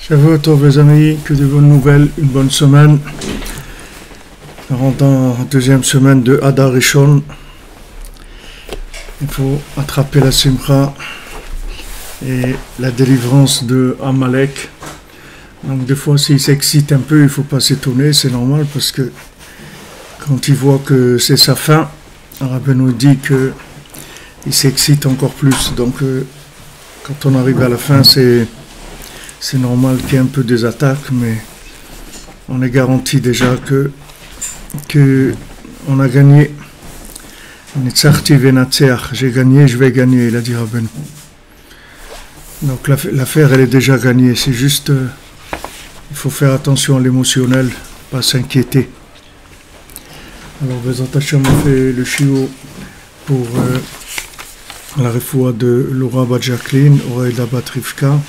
Shavuot Tov les amis, que de bonnes nouvelles, une bonne semaine. On rentre dans la deuxième semaine de Adar Rishon. Il faut attraper la Simcha et la délivrance de Amalek. Donc des fois s'il s'excite un peu, il ne faut pas s'étonner, c'est normal parce que quand il voit que c'est sa fin, Rabbi nous dit qu'il s'excite encore plus. Donc quand on arrive à la fin, c'est normal qu'il y ait un peu des attaques, mais on est garanti déjà que on a gagné. J'ai gagné, je vais gagner, il a dit Rabbeinu. Donc l'affaire, elle est déjà gagnée. C'est juste, il faut faire attention à l'émotionnel, pas s'inquiéter. Alors, Bezat Hashem, on fait le shiur pour la refoua de Laura Bat Jacqueline, Oraïda Bat Rivka,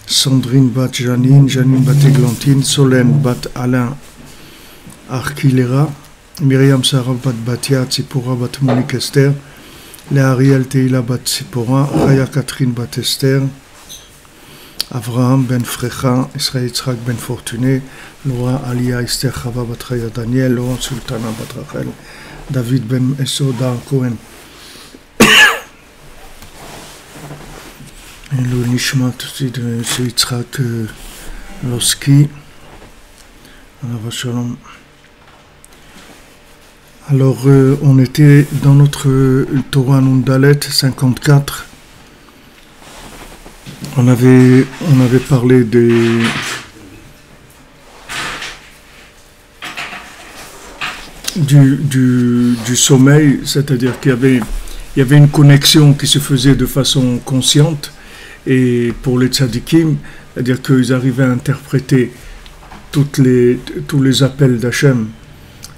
Sandrine Bat Janine, Janine Bat Églantine, Solène Bat Alain Archilera, Myriam Sarah Bat Batia, Tzipora Bat Monique Esther, Léa Ariel Teila Bat Tzipora, Raya Catherine Bat Esther, Avraham Ben Frecha, Israël Yitzhak Ben Fortuné, Laura Alia Esther Chava Bat Raya Daniel, Laurent Sultana Bat Rachel, David Ben Esoda Cohen. Et le Nishmat aussi de M. Yitzhak Loski. Alors, on était dans notre Torah Nundalet 54. On avait parlé du sommeil, c'est-à-dire qu'il y avait une connexion qui se faisait de façon consciente. Et pour les tzadikim, c'est-à-dire qu'ils arrivaient à interpréter tous les appels d'Hachem,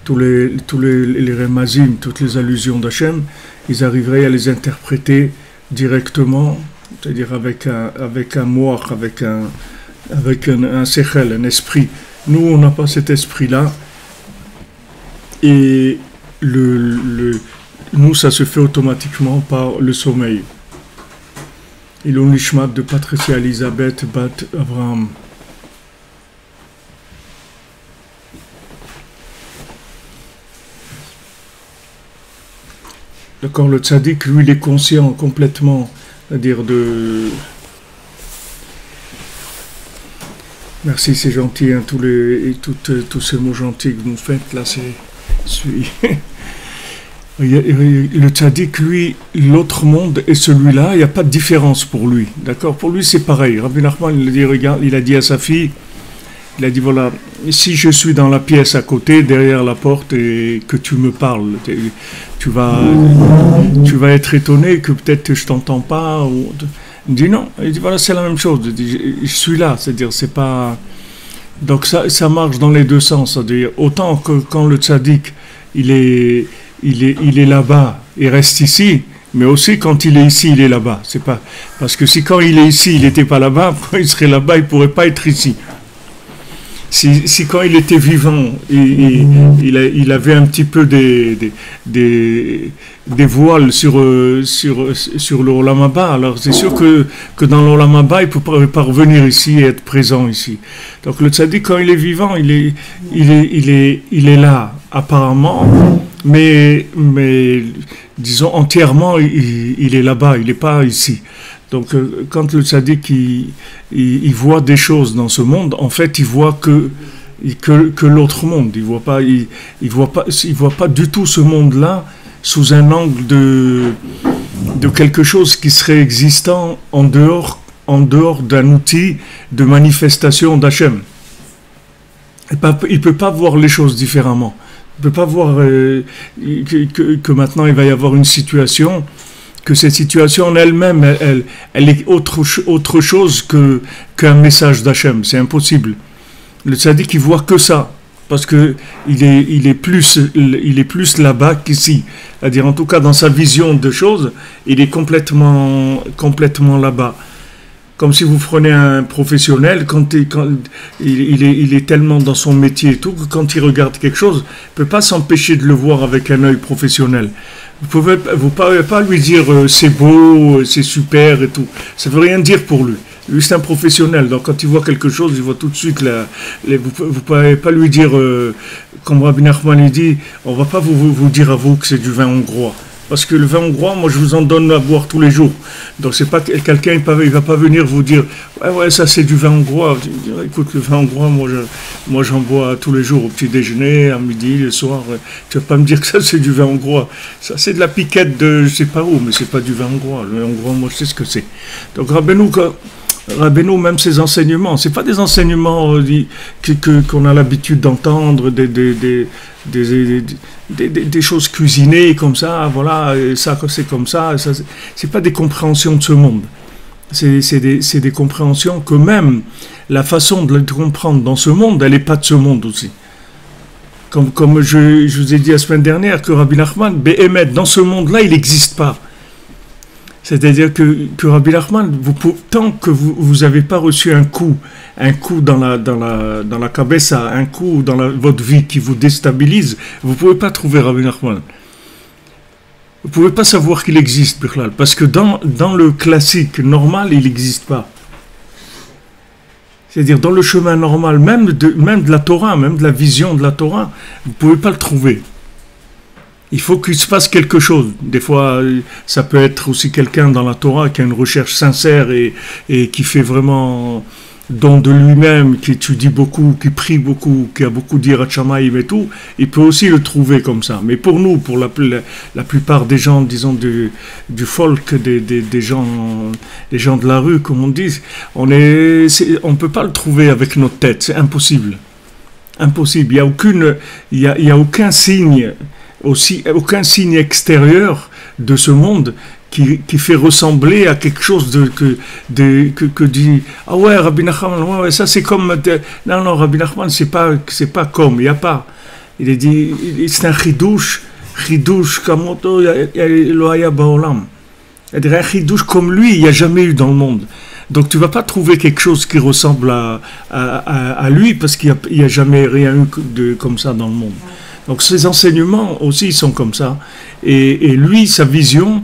tous les remazim, toutes les allusions d'Hachem, ils arriveraient à les interpréter directement, c'est-à-dire avec un moach, avec un sechel, un esprit. Nous, on n'a pas cet esprit-là. Et nous, ça se fait automatiquement par le sommeil. Et le Nishmat de Patricia Elisabeth Bat Abraham. D'accord, le tzaddik, lui, il est conscient complètement, c'est-à-dire de... Merci, c'est gentil, hein, tous ces mots gentils que vous faites, là, c'est... Le tzaddik, lui, l'autre monde et celui-là, il n'y a pas de différence pour lui. D'accord? Pour lui, c'est pareil. Rabbi Nachman, il a dit à sa fille, il a dit, voilà, si je suis dans la pièce à côté, derrière la porte, et que tu me parles, tu vas être étonné que peut-être je t'entends pas. Il dit non. Il dit, voilà, c'est la même chose. Il dit, je suis là, c'est-à-dire, c'est pas... Donc ça marche dans les deux sens. C'est-à-dire, autant que quand le tzaddik, il est là-bas, il reste ici, mais aussi quand il est ici, il est là-bas. C'est pas parce que si quand il est ici, il n'était pas là-bas, quand il serait là-bas, il pourrait pas être ici. Si quand il était vivant, il avait un petit peu des voiles sur le Olam Haba, alors c'est sûr que dans l'Olam Haba, il peut pas revenir ici et être présent ici. Donc le tzaddik, quand il est vivant, il est là, apparemment, mais disons entièrement, il est là-bas, il n'est pas ici. Donc, quand le tzaddik il voit des choses dans ce monde, en fait, il voit que l'autre monde. Il voit pas du tout ce monde-là sous un angle de quelque chose qui serait existant en dehors d'un outil de manifestation d'Hachem. Il peut pas voir les choses différemment. Il peut pas voir que maintenant il va y avoir une situation, que cette situation en elle-même, elle est autre chose qu'un message d'Hachem. C'est impossible. Le tzaddik, il voit que ça, parce que il est plus là-bas qu'ici. C'est-à-dire, en tout cas, dans sa vision de choses, il est complètement là-bas. Comme si vous prenez un professionnel, quand il est tellement dans son métier et tout, que quand il regarde quelque chose, il ne peut pas s'empêcher de le voir avec un œil professionnel. Vous pouvez pas lui dire c'est beau, c'est super et tout. Ça veut rien dire pour lui. Lui, c'est un professionnel. Donc, quand il voit quelque chose, il voit tout de suite. Vous pouvez pas lui dire, comme Rabbi Nachman lui dit, on va pas vous dire à vous que c'est du vin hongrois. Parce que le vin hongrois, moi, je vous en donne à boire tous les jours. Donc, c'est pas quelqu'un, il va pas venir vous dire, ouais, ça c'est du vin hongrois. Écoute, le vin hongrois, moi, j'en bois tous les jours, au petit déjeuner, à midi, le soir. Tu vas pas me dire que ça c'est du vin hongrois. Ça c'est de la piquette de, je sais pas où, mais c'est pas du vin hongrois. Le vin hongrois, moi, je sais ce que c'est. Donc, Rabbeinu, même ses enseignements, c'est pas des enseignements qu'on a l'habitude d'entendre, des choses cuisinées comme ça, voilà, ça c'est comme ça c'est pas des compréhensions de ce monde. C'est des compréhensions que même la façon de les comprendre dans ce monde, elle n'est pas de ce monde aussi. Comme je vous ai dit la semaine dernière, que Rabbi Nachman, Behemet, dans ce monde-là, il n'existe pas. C'est-à-dire que Rabbi Nachman, tant que vous n'avez pas reçu un coup dans la cabessa, un coup dans votre vie qui vous déstabilise, vous ne pouvez pas trouver Rabbi Nachman. Vous ne pouvez pas savoir qu'il existe, parce que dans le classique normal, il n'existe pas. C'est-à-dire dans le chemin normal, même de la Torah, même de la vision de la Torah, vous ne pouvez pas le trouver. Il faut qu'il se passe quelque chose. Des fois, ça peut être aussi quelqu'un dans la Torah qui a une recherche sincère et qui fait vraiment don de lui-même, qui étudie beaucoup, qui prie beaucoup, qui a beaucoup d'Yirat Shamayim et tout. Il peut aussi le trouver comme ça. Mais pour nous, pour la plupart des gens, disons, du folk, des gens de la rue, comme on dit, on ne peut pas le trouver avec notre tête. C'est impossible. Impossible. Il y a aucun signe... aucun signe extérieur de ce monde qui fait ressembler à quelque chose que dit ah ouais Rabbi Nachman, ouais, ça c'est comme non Rabbi Nachman c'est pas comme, il y a pas, il est dit c'est un chidouche kamoto lo haya baolam, c'est-à-dire un chidouche comme lui il n'y a jamais eu dans le monde. Donc tu vas pas trouver quelque chose qui ressemble à lui parce qu'il y a jamais rien eu comme ça dans le monde. Donc ces enseignements aussi sont comme ça. Et lui, sa vision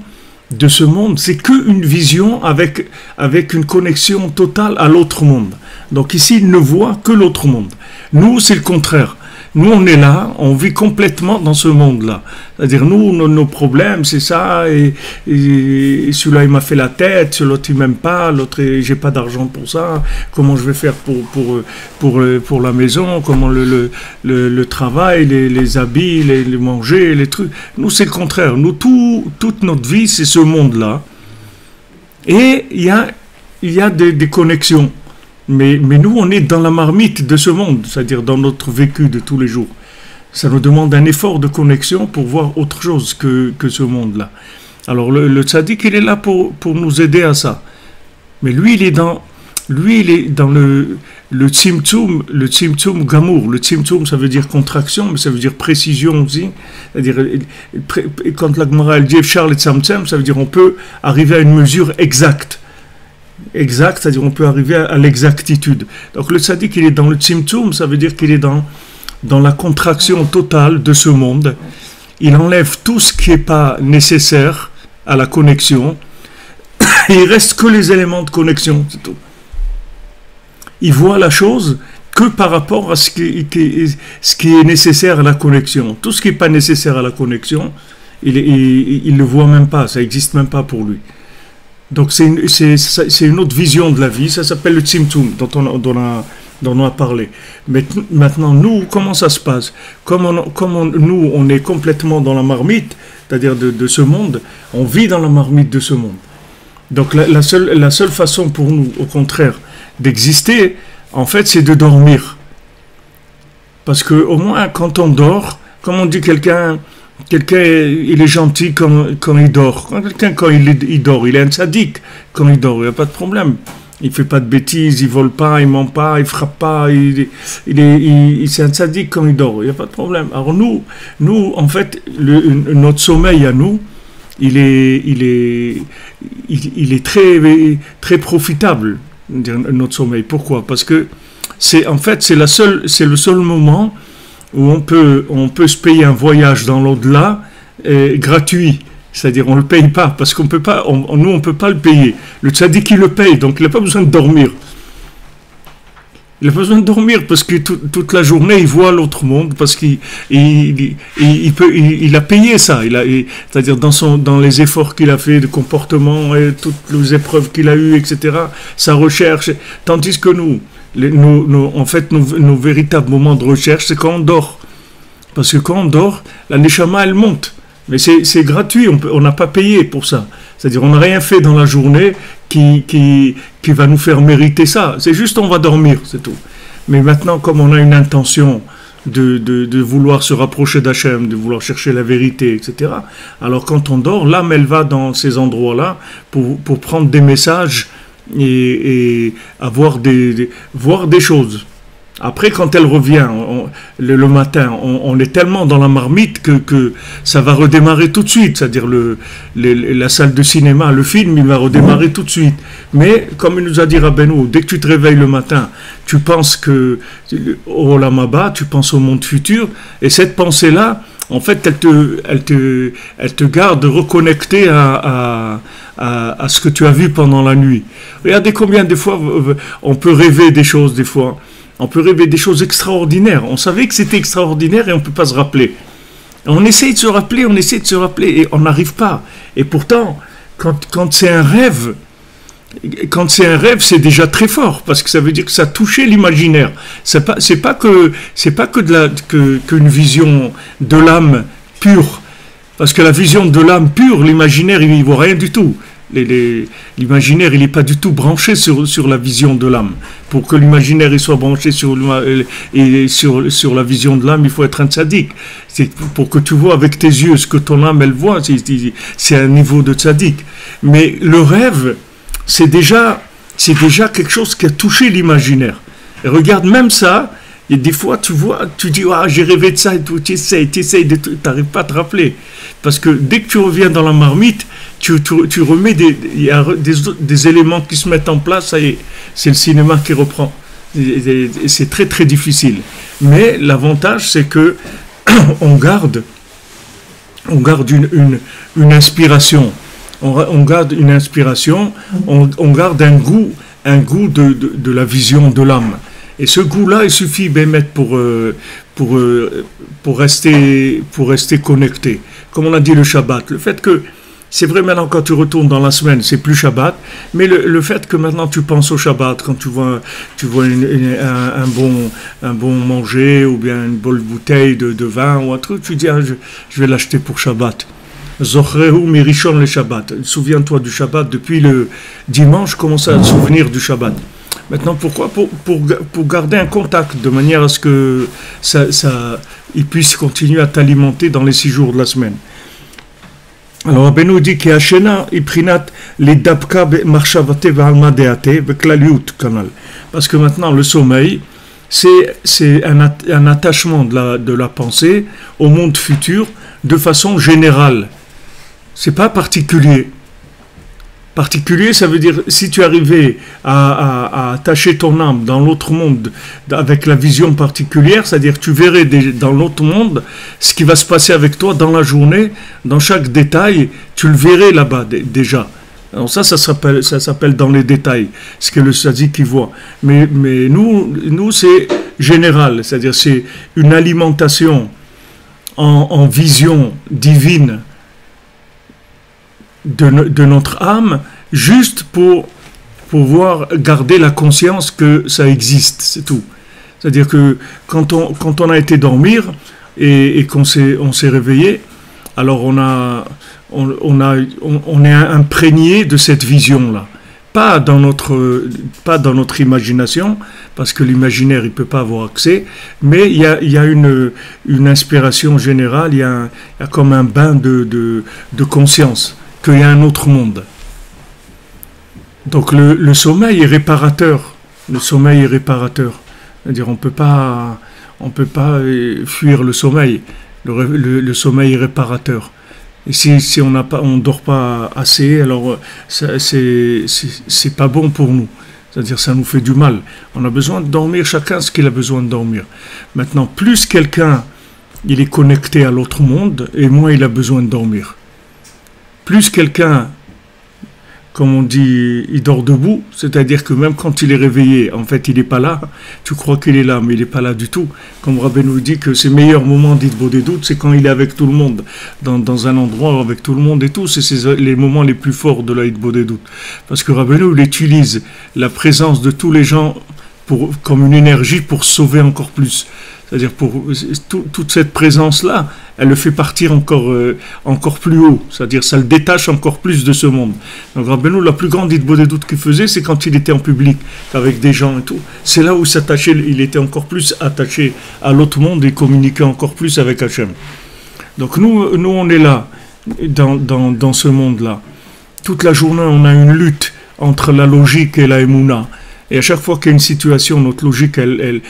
de ce monde, c'est qu'une vision avec une connexion totale à l'autre monde. Donc ici, il ne voit que l'autre monde. Nous, c'est le contraire. Nous, on est là, on vit complètement dans ce monde-là. C'est-à-dire, nous, nos problèmes, c'est ça, et celui-là, il m'a fait la tête, celui-là, il m'aime pas, l'autre, j'ai pas d'argent pour ça, comment je vais faire pour la maison, comment le travail, les habits, les manger, les trucs. Nous, c'est le contraire. Nous, toute notre vie, c'est ce monde-là. Et il y a des connexions. Mais nous, on est dans la marmite de ce monde, c'est-à-dire dans notre vécu de tous les jours. Ça nous demande un effort de connexion pour voir autre chose que ce monde-là. Alors le tzaddik, il est là pour nous aider à ça. Mais lui, il est dans lui, il est dans le tzimtzum gamour. Le tzimtzum, ça veut dire contraction, mais ça veut dire précision aussi. C'est-à-dire, quand la Gemara elle dit Efshar le tzamtzem, ça veut dire on peut arriver à une mesure exacte. Exact, c'est-à-dire on peut arriver à l'exactitude. Donc le tzaddik, il est dans le tzimtzum, ça veut dire qu'il est dans la contraction totale de ce monde. Il enlève tout ce qui n'est pas nécessaire à la connexion. Et il reste que les éléments de connexion, c'est tout. Il voit la chose que par rapport à ce qui est nécessaire à la connexion. Tout ce qui n'est pas nécessaire à la connexion, il ne le voit même pas, ça n'existe même pas pour lui. Donc c'est une autre vision de la vie, ça s'appelle le tzimtzum, dont on a parlé. Mais maintenant, nous, comment ça se passe? Nous, on est complètement dans la marmite, c'est-à-dire de ce monde, on vit dans la marmite de ce monde. Donc la seule façon pour nous, au contraire, d'exister, en fait, c'est de dormir. Parce que au moins, quand on dort, comme on dit quelqu'un, il est gentil quand il dort. Quand il dort, il est un tzaddik quand il dort, il n'y a pas de problème. Il ne fait pas de bêtises, il ne vole pas, il ne ment pas, il ne frappe pas, c'est un tzaddik quand il dort, il n'y a pas de problème. Alors nous en fait, notre sommeil à nous, il est très, très profitable, notre sommeil. Pourquoi? Parce que c'est le seul moment où on peut se payer un voyage dans l'au-delà gratuit. C'est-à-dire, on ne le paye pas, parce qu'on peut pas, nous, on ne peut pas le payer. Le tzaddik, il le paye, donc il n'a pas besoin de dormir. Il n'a pas besoin de dormir, parce que toute la journée, il voit l'autre monde, parce qu'il a payé ça. C'est-à-dire, dans les efforts qu'il a fait, de comportement, et toutes les épreuves qu'il a eues, etc., sa recherche. Tandis que en fait, nos véritables moments de recherche, c'est quand on dort. Parce que quand on dort, la neshama, elle monte. Mais c'est gratuit, on n'a pas payé pour ça. C'est-à-dire, on n'a rien fait dans la journée qui va nous faire mériter ça. C'est juste, on va dormir, c'est tout. Mais maintenant, comme on a une intention de vouloir se rapprocher d'Hachem, de vouloir chercher la vérité, etc., alors quand on dort, l'âme, elle va dans ces endroits-là pour prendre des messages et voir des choses. Après, quand elle revient le matin, on est tellement dans la marmite que ça va redémarrer tout de suite. C'est-à-dire la salle de cinéma, le film, il va redémarrer tout de suite. Mais, comme il nous a dit Rabbeinu, dès que tu te réveilles le matin, tu penses au Olam Haba, tu penses au monde futur, et cette pensée-là, en fait, elle te garde reconnecté à ce que tu as vu pendant la nuit. Regardez combien de fois on peut rêver des choses, des fois. On peut rêver des choses extraordinaires. On savait que c'était extraordinaire et on ne peut pas se rappeler. On essaye de se rappeler et on n'arrive pas. Et pourtant, quand c'est un rêve, c'est déjà très fort parce que ça veut dire que ça a touché l'imaginaire. C'est pas qu'une vision de l'âme pure. Parce que la vision de l'âme pure, l'imaginaire, il n'y voit rien du tout. L'imaginaire, il n'est pas du tout branché sur la vision de l'âme. Pour que l'imaginaire il soit branché sur la vision de l'âme, il faut être un tzaddik. C'est pour que tu vois avec tes yeux ce que ton âme, elle voit, c'est un niveau de tzaddik. Mais le rêve, c'est déjà quelque chose qui a touché l'imaginaire. Et regarde même ça, et des fois tu vois, tu dis ah, j'ai rêvé de ça et tout, tu essayes, tu n'arrives pas à te rappeler. Parce que dès que tu reviens dans la marmite, tu remets il y a des éléments qui se mettent en place, ça y est, c'est le cinéma qui reprend. Et c'est très très difficile. Mais l'avantage, c'est que on garde une inspiration. On garde une inspiration, on garde un goût de la vision de l'âme. Et ce goût-là, il suffit pour rester connecté. Comme on a dit le Shabbat, le fait que c'est vrai maintenant quand tu retournes dans la semaine, c'est plus Shabbat, mais le fait que maintenant tu penses au Shabbat, quand tu vois un bon manger ou bien une bonne bouteille de vin ou un truc, tu dis ah, je vais l'acheter pour Shabbat. Zochrehu mirishon le Shabbat. Souviens-toi du Shabbat, depuis le dimanche, commence à te souvenir du Shabbat. Maintenant, pourquoi? Pour garder un contact, de manière à ce que il puisse continuer à t'alimenter dans les 6 jours de la semaine. Alors, Rabbeinu dit qu'il y a Shena, Iprinat, les Dabka, Marchavate, Valma Deate, Veklaliut, Kanal. Parce que maintenant, le sommeil, c'est un attachement de la pensée au monde futur de façon générale. C'est pas particulier. Particulier, ça veut dire si tu arrivais à attacher ton âme dans l'autre monde avec la vision particulière, c'est-à-dire tu verrais dans l'autre monde ce qui va se passer avec toi dans la journée, dans chaque détail, tu le verrais là-bas déjà. Alors ça s'appelle dans les détails, ce que le sadique qui voit. Mais nous c'est général, c'est-à-dire c'est une alimentation en vision divine de notre âme, juste pour pouvoir garder la conscience que ça existe, c'est tout. C'est-à-dire que quand on a été dormir et qu'on s'est réveillé, alors on est imprégné de cette vision-là. Pas dans notre imagination, parce que l'imaginaire il peut pas avoir accès, mais il y a une inspiration générale, il y a comme un bain de conscience qu'il y a un autre monde. Donc le sommeil est réparateur. Le sommeil est réparateur. C'est-à-dire on peut pas fuir le sommeil. Le sommeil est réparateur. Et si on dort pas assez, alors c'est pas bon pour nous. C'est-à-dire ça nous fait du mal. On a besoin de dormir, chacun ce qu'il a besoin de dormir. Maintenant, plus quelqu'un il est connecté à l'autre monde, et moins il a besoin de dormir. Plus quelqu'un, comme on dit, il dort debout, c'est-à-dire que même quand il est réveillé, en fait, il n'est pas là. Tu crois qu'il est là, mais il n'est pas là du tout. Comme Rabbeinu nous dit que ses meilleurs moments d'Hitbodedut, c'est quand il est avec tout le monde, dans un endroit avec tout le monde et tout. C'est les moments les plus forts de la Hitbodedut. Parce que Rabbeinu, il utilise la présence de tous les gens comme une énergie pour sauver encore plus. C'est-à-dire toute cette présence-là, elle le fait partir encore plus haut. C'est-à-dire ça le détache encore plus de ce monde. Donc Rabbeinu, la plus grande Hitbodedut qu'il faisait, c'est quand il était en public, avec des gens et tout. C'est là où il était encore plus attaché à l'autre monde et communiquait encore plus avec Hachem. Donc nous on est là, dans ce monde-là. Toute la journée, on a une lutte entre la logique et la Emouna. Et à chaque fois qu'il y a une situation, notre logique, elle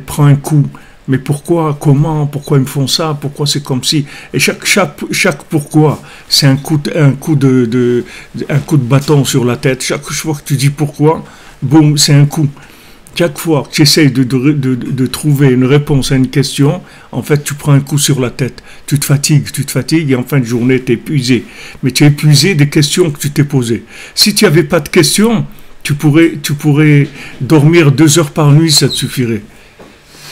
prend un coup. Mais pourquoi, comment, pourquoi ils me font ça, pourquoi c'est comme si. Et chaque pourquoi, c'est un coup de bâton sur la tête. Chaque fois que tu dis pourquoi, boum, c'est un coup. Chaque fois que tu essayes de trouver une réponse à une question, en fait, tu prends un coup sur la tête. Tu te fatigues, et en fin de journée, tu es épuisé. Mais tu es épuisé des questions que tu t'es posées. Si tu n'avais pas de questions, tu pourrais dormir 2 heures par nuit, ça te suffirait.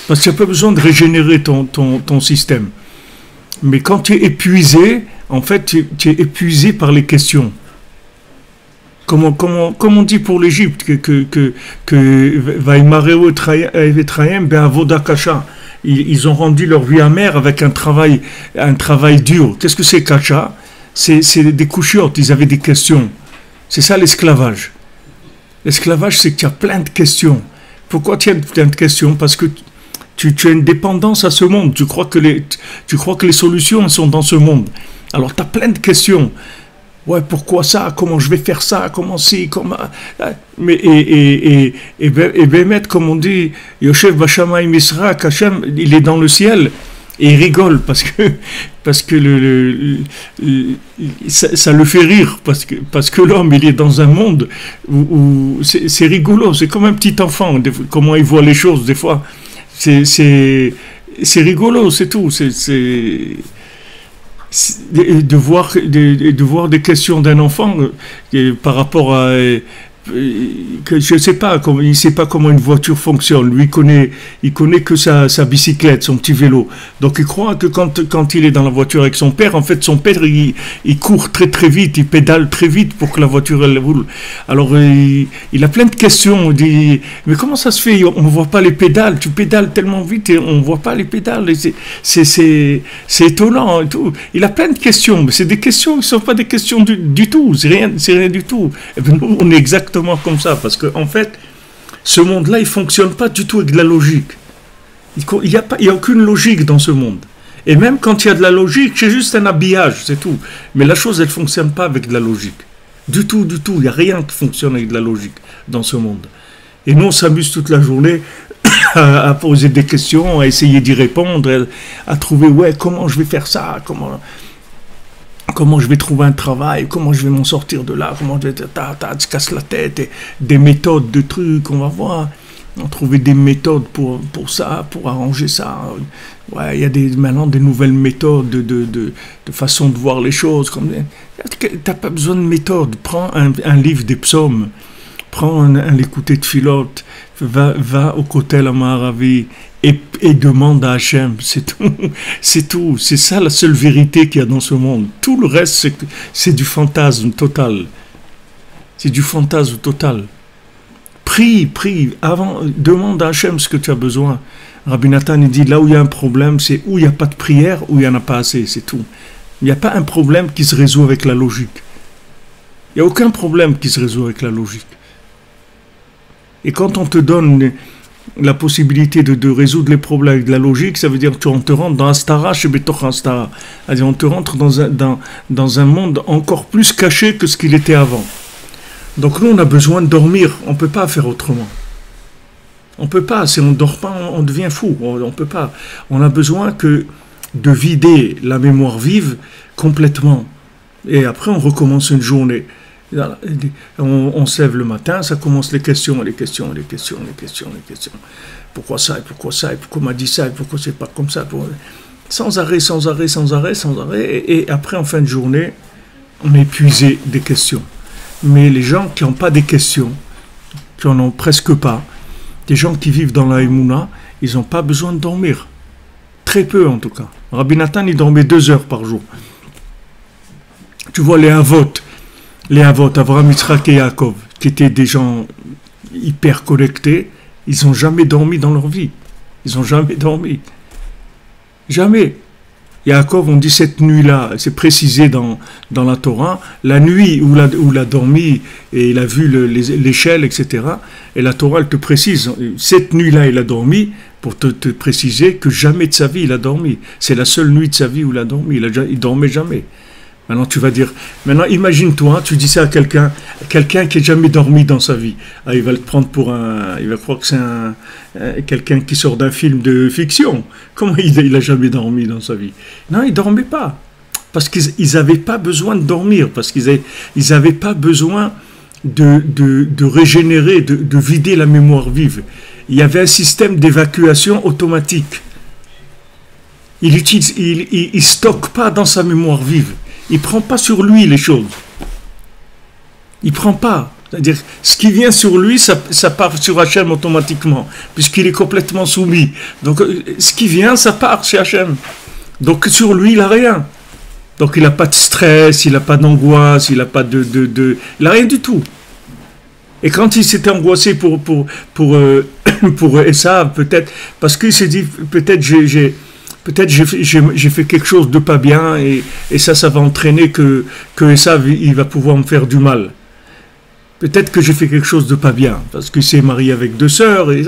Parce que tu n'as pas besoin de régénérer ton système. Mais quand tu es épuisé, en fait, tu es épuisé par les questions. Comme on dit pour l'Égypte, ils ont rendu leur vie amère avec un travail dur. Qu'est-ce que c'est Kacha? C'est des couchiottes, ils avaient des questions. C'est ça l'esclavage. L'esclavage, c'est que tu as plein de questions. Pourquoi tu as plein de questions? Parce que tu as une dépendance à ce monde. Tu crois que les solutions sont dans ce monde. Alors, tu as plein de questions. Ouais, pourquoi ça? Comment je vais faire ça? Comment si? Comment... Mais, et Bémet, comme on dit, Yoshev Bashamayim Yisraak, Hashem, il est dans le ciel. Et il rigole parce que ça le fait rire parce que l'homme il est dans un monde où c'est rigolo, c'est comme un petit enfant, comment il voit les choses des fois, c'est rigolo, c'est tout, de voir des questions d'un enfant par rapport à que je sais pas, il ne sait pas comment une voiture fonctionne. Lui, il connaît que sa bicyclette, son petit vélo. Donc, il croit que quand il est dans la voiture avec son père, en fait, son père, il court très très vite, il pédale très vite pour que la voiture elle roule. Alors, il a plein de questions. Il dit, mais comment ça se fait? On ne voit pas les pédales. Tu pédales tellement vite et on ne voit pas les pédales. C'est étonnant et tout. Il a plein de questions, mais c'est des questions qui ne sont pas des questions du tout. C'est rien du tout. Et bien, nous, on est exactement comme ça, parce qu'en fait, ce monde-là, il ne fonctionne pas du tout avec de la logique. Il n'y a aucune logique dans ce monde. Et même quand il y a de la logique, c'est juste un habillage, c'est tout. Mais la chose, elle ne fonctionne pas avec de la logique. Du tout, du tout. Il n'y a rien qui fonctionne avec de la logique dans ce monde. Et nous, on s'amuse toute la journée à poser des questions, à essayer d'y répondre, à trouver, ouais, comment je vais faire ça, comment je vais trouver un travail, comment je vais m'en sortir de là, comment je vais... tu casses la tête, et des méthodes de trucs, on va voir. On trouver des méthodes pour ça, pour arranger ça. Ouais, il y a maintenant des nouvelles méthodes de façon de voir les choses. Tu n'as pas besoin de méthode. Prends un livre des psaumes, prends l'écouté de Philote, va au Kotel Amaharavi et demande à Hachem. C'est tout. C'est tout. C'est ça la seule vérité qu'il y a dans ce monde. Tout le reste, c'est du fantasme total. C'est du fantasme total. Prie, demande à Hachem ce que tu as besoin. Rabbi Nathan, il dit, là où il y a un problème, c'est où il n'y a pas de prière, où il n'y en a pas assez, c'est tout. Il n'y a pas un problème qui se résout avec la logique. Il n'y a aucun problème qui se résout avec la logique. Et quand on te donne la possibilité de résoudre les problèmes avec de la logique, ça veut dire qu'on te rentre dans Astara, chez Betoch Astara. C'est-à-dire on te rentre dans un monde encore plus caché que ce qu'il était avant. Donc nous, on a besoin de dormir. On ne peut pas faire autrement. On ne peut pas. Si on ne dort pas, on devient fou. On ne peut pas. On a besoin de vider la mémoire vive complètement. Et après, on recommence une journée. On se lève le matin, ça commence les questions. Pourquoi ça, et pourquoi ça, et pourquoi on m'a dit ça, et pourquoi c'est pas comme ça. Sans arrêt. Et après, en fin de journée, on est épuisé des questions. Mais les gens qui n'ont pas des questions, qui n'en ont presque pas, des gens qui vivent dans la Emouna, ils n'ont pas besoin de dormir. Très peu en tout cas. Rabbi Nathan, il dormait 2 heures par jour. Tu vois les Avot, Avraham, Yitzhak et Yaakov, qui étaient des gens hyper connectés, ils n'ont jamais dormi dans leur vie. Ils n'ont jamais dormi. Jamais. Yaakov, on dit cette nuit-là, c'est précisé dans la Torah, la nuit où il a dormi et il a vu l'échelle, etc. Et la Torah, elle te précise, cette nuit-là, il a dormi pour te préciser que jamais de sa vie il a dormi. C'est la seule nuit de sa vie où il a dormi. Il dormait jamais. Maintenant, tu vas dire, imagine-toi, tu dis ça à quelqu'un qui n'a jamais dormi dans sa vie. Ah, il va le prendre il va croire que c'est quelqu'un qui sort d'un film de fiction. Comment il n'a jamais dormi dans sa vie? Non, il ne dormait pas. Parce qu'ils n'avaient pas besoin de dormir, parce qu'ils n'avaient pas besoin de régénérer, de vider la mémoire vive. Il y avait un système d'évacuation automatique. Il ne stocke pas dans sa mémoire vive. Il ne prend pas sur lui les choses. Il ne prend pas. C'est-à-dire, ce qui vient sur lui, ça part sur Hachem automatiquement, puisqu'il est complètement soumis. Donc, ce qui vient, ça part chez Hachem. Donc, sur lui, il n'a rien. Donc, il n'a pas de stress, il n'a pas d'angoisse, il n'a pas il n'a rien du tout. Et quand il s'était angoissé pour Esav, peut-être, parce qu'il s'est dit, peut-être j'ai fait quelque chose de pas bien et ça va entraîner que Esav, il va pouvoir me faire du mal. Peut-être que j'ai fait quelque chose de pas bien, parce qu'il s'est marié avec 2 sœurs et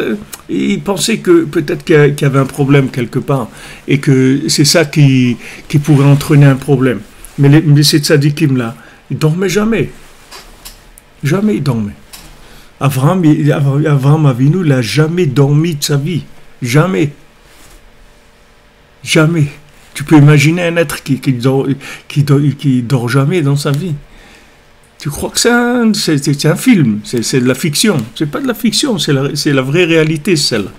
il pensait que peut-être qu'il y avait un problème quelque part et que c'est ça qui pourrait entraîner un problème. Mais ces tzadikim-là, ils dormaient jamais. Jamais ils dormaient. Avraham Avinu, il n'a jamais dormi de sa vie. Jamais. Jamais. Tu peux imaginer un être qui dort jamais dans sa vie. Tu crois que c'est un film, c'est de la fiction. C'est pas de la fiction, c'est la vraie réalité, celle-là.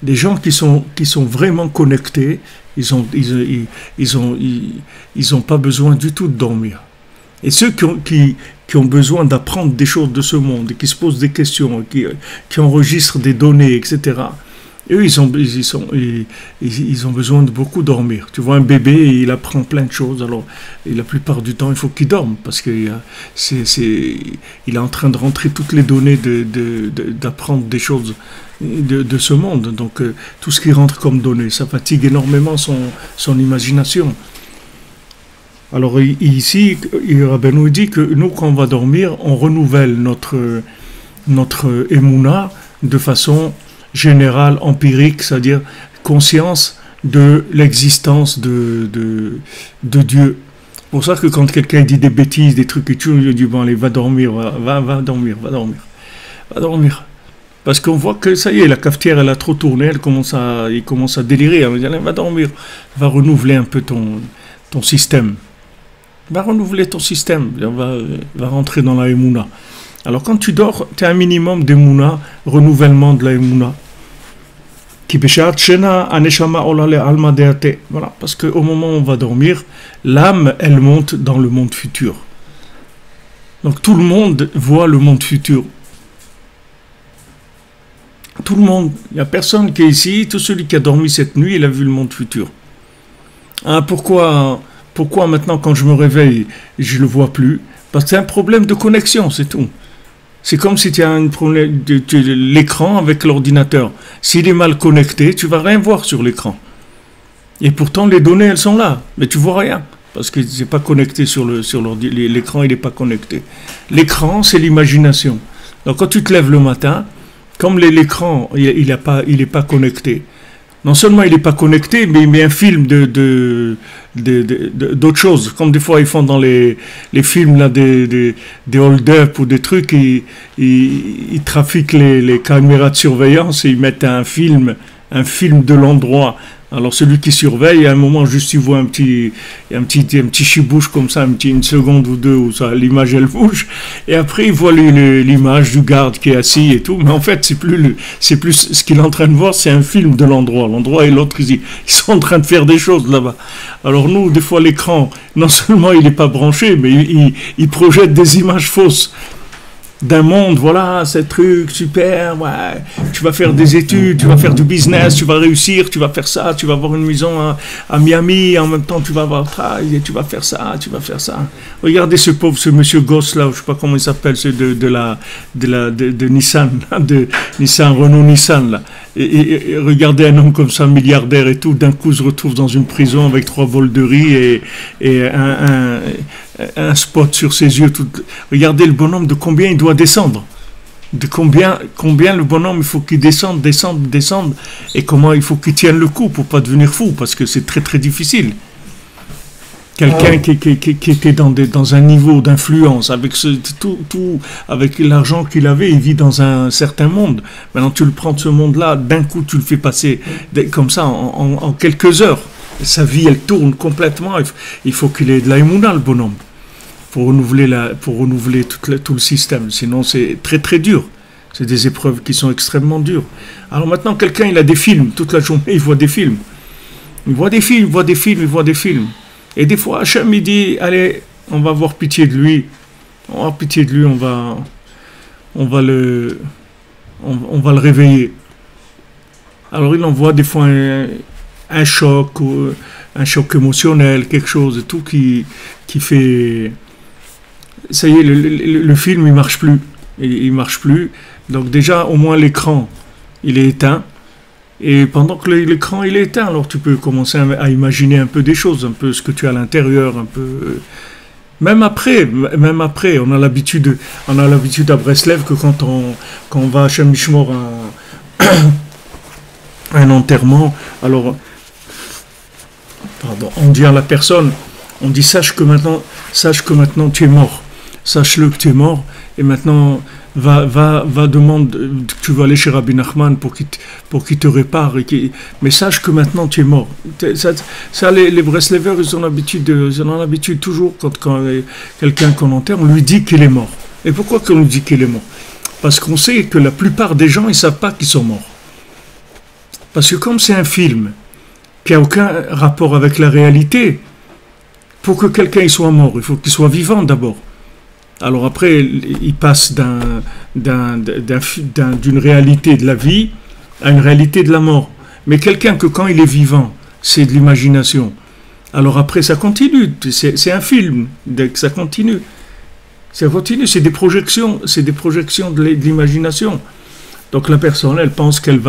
Des gens qui sont vraiment connectés, ils ont pas besoin du tout de dormir. Et ceux qui ont besoin d'apprendre des choses de ce monde, et qui se posent des questions, qui enregistrent des données, etc., eux, ils ont besoin de beaucoup dormir. Tu vois, un bébé, il apprend plein de choses. Alors, la plupart du temps, il faut qu'il dorme parce qu'il est en train de rentrer toutes les données d'apprendre des choses de ce monde. Donc, tout ce qui rentre comme données, ça fatigue énormément son imagination. Alors, ici, Rabbeinu dit que nous, quand on va dormir, on renouvelle notre Emouna de façon générale, empirique, c'est-à-dire conscience de l'existence de Dieu. C'est pour ça que quand quelqu'un dit des bêtises, des trucs et tout, je dis bon allez, va dormir, va dormir, va dormir. Parce qu'on voit que ça y est, la cafetière elle a trop tourné, il commence à délirer, elle va dire va dormir, va renouveler un peu ton système. Va renouveler ton système, va rentrer dans la Emouna. Alors quand tu dors, tu as un minimum d'Emouna, renouvellement de la Emouna. Voilà, parce qu'au moment où on va dormir, l'âme, elle monte dans le monde futur. Donc tout le monde voit le monde futur. Tout le monde, il n'y a personne qui est ici, tout celui qui a dormi cette nuit, il a vu le monde futur. Hein, pourquoi maintenant quand je me réveille, je ne le vois plus? Parce que c'est un problème de connexion, c'est tout. C'est comme si tu as un problème de l'écran avec l'ordinateur. S'il est mal connecté, tu ne vas rien voir sur l'écran. Et pourtant, les données, elles sont là, mais tu ne vois rien. Parce que c'est pas connecté sur l'écran, il n'est pas connecté. L'écran, c'est l'imagination. Donc quand tu te lèves le matin, comme l'écran, il n'est pas connecté. Non seulement il n'est pas connecté, mais il met un film d'autres choses. Comme des fois ils font dans les films là, des hold-up ou des trucs, ils trafiquent les caméras de surveillance et ils mettent un film de l'endroit. Alors celui qui surveille, à un moment juste il voit un petit chibouche comme ça, une seconde ou deux où ça, l'image elle bouge, et après il voit l'image du garde qui est assis et tout, mais en fait c'est plus ce qu'il est en train de voir, c'est un film de l'endroit et l'autre ils sont en train de faire des choses là-bas. Alors nous des fois l'écran, non seulement il n'est pas branché, mais il projette des images fausses d'un monde, voilà, ce truc, super, ouais, tu vas faire des études, tu vas faire du business, tu vas réussir, tu vas faire ça, tu vas avoir une maison à Miami, en même temps tu vas avoir travail, et tu vas faire ça. Regardez ce monsieur Goss là, je sais pas comment il s'appelle, c'est de Nissan, de Nissan, Renault Nissan là. Et regardez un homme comme ça, milliardaire et tout, d'un coup se retrouve dans une prison avec 3 bols de riz et un spot sur ses yeux. Regardez le bonhomme, de combien il doit descendre. De combien le bonhomme, il faut qu'il descende, et comment il faut qu'il tienne le coup pour pas devenir fou, parce que c'est très très difficile. Quelqu'un qui était dans un niveau d'influence, avec avec l'argent qu'il avait, il vit dans un certain monde. Maintenant, tu le prends de ce monde-là, d'un coup, tu le fais passer comme ça en quelques heures. Sa vie, elle tourne complètement. Il faut qu'il ait de la émouna, le bonhomme, pour renouveler tout le système. Sinon, c'est très très dur. C'est des épreuves qui sont extrêmement dures. Alors maintenant, quelqu'un, il a des films. Toute la journée, il voit des films. Il voit des films. Et des fois, Hachem, il dit, allez, on va avoir pitié de lui. On va le réveiller. Alors, il envoie des fois un choc, ou un choc émotionnel, quelque chose et tout qui fait... Ça y est, le film, il marche plus. Donc déjà, au moins, l'écran, il est éteint. Et pendant que l'écran il est éteint, alors tu peux commencer à imaginer un peu des choses, un peu ce que tu as à l'intérieur, un peu. Même après, on a l'habitude à Breslev que quand on va à Shem Mishmor à un enterrement, alors, on dit à la personne, on dit sache que maintenant tu es mort, sache-le que tu es mort, et maintenant va demander, tu vas aller chez Rabbi Nachman pour qu'il te répare, mais sache que maintenant tu es mort. Ça les Breslevers, ils ont l'habitude toujours, quand quelqu'un qu'on enterre, on lui dit qu'il est mort. Et pourquoi qu'on lui dit qu'il est mort? Parce qu'on sait que la plupart des gens, ils ne savent pas qu'ils sont morts. Parce que comme c'est un film qui n'a aucun rapport avec la réalité, pour que quelqu'un il soit mort, il faut qu'il soit vivant d'abord. Alors après, il passe d'une réalité de la vie à une réalité de la mort. Mais quelqu'un que quand il est vivant, c'est de l'imagination. Alors après, ça continue. C'est un film. Ça continue. C'est des projections. C'est des projections de l'imagination. Donc la personne, elle pense qu'elle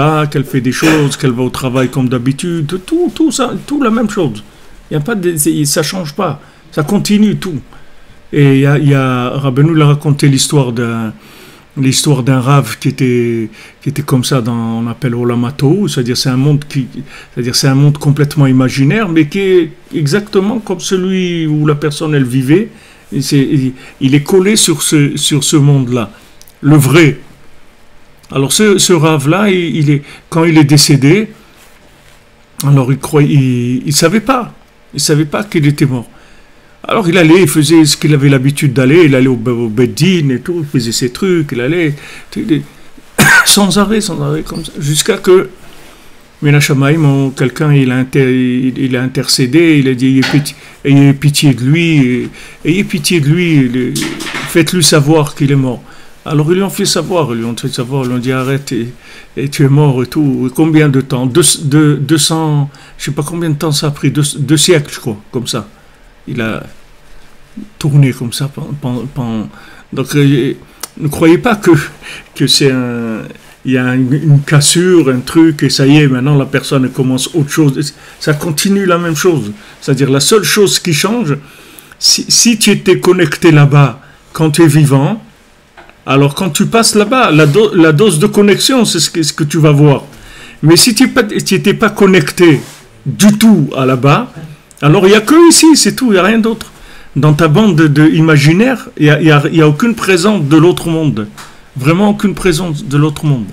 fait des choses, qu'elle va au travail comme d'habitude. Tout ça, tout la même chose. Ça change pas. Ça continue tout. Et il y a Rabbeinu l'a raconté l'histoire l'histoire d'un rave qui était comme ça on appelle Olamato, c'est-à-dire c'est un monde complètement imaginaire, mais qui est exactement comme celui où la personne elle vivait. Il est collé sur ce monde-là, le vrai. Alors ce rave-là, quand il est décédé, alors il savait pas qu'il était mort. Alors il allait, il faisait ce qu'il avait l'habitude d'aller, il allait au Beddin et tout, il faisait ses trucs, il allait sans arrêt, comme ça, jusqu'à que Menachamaïm, quelqu'un il a intercédé, il a dit ayez pitié de lui, faites-lui savoir qu'il est mort. Alors ils lui ont fait savoir, ils lui ont dit arrête et tu es mort et tout. Et combien de temps 200, je sais pas combien de temps ça a pris, 2 siècles je crois, comme ça. Il a tourné comme ça donc ne croyez pas que c'est il y a une cassure, un truc, et ça y est, maintenant la personne commence autre chose. Ça continue la même chose. C'est-à-dire la seule chose qui change, si tu étais connecté là-bas quand tu es vivant, alors quand tu passes là-bas, la dose de connexion, c'est ce que tu vas voir. Mais si tu n'étais pas connecté du tout à là-bas, alors il n'y a que ici, c'est tout, il n'y a rien d'autre. Dans ta bande imaginaire, il n'y a aucune présence de l'autre monde. Vraiment aucune présence de l'autre monde.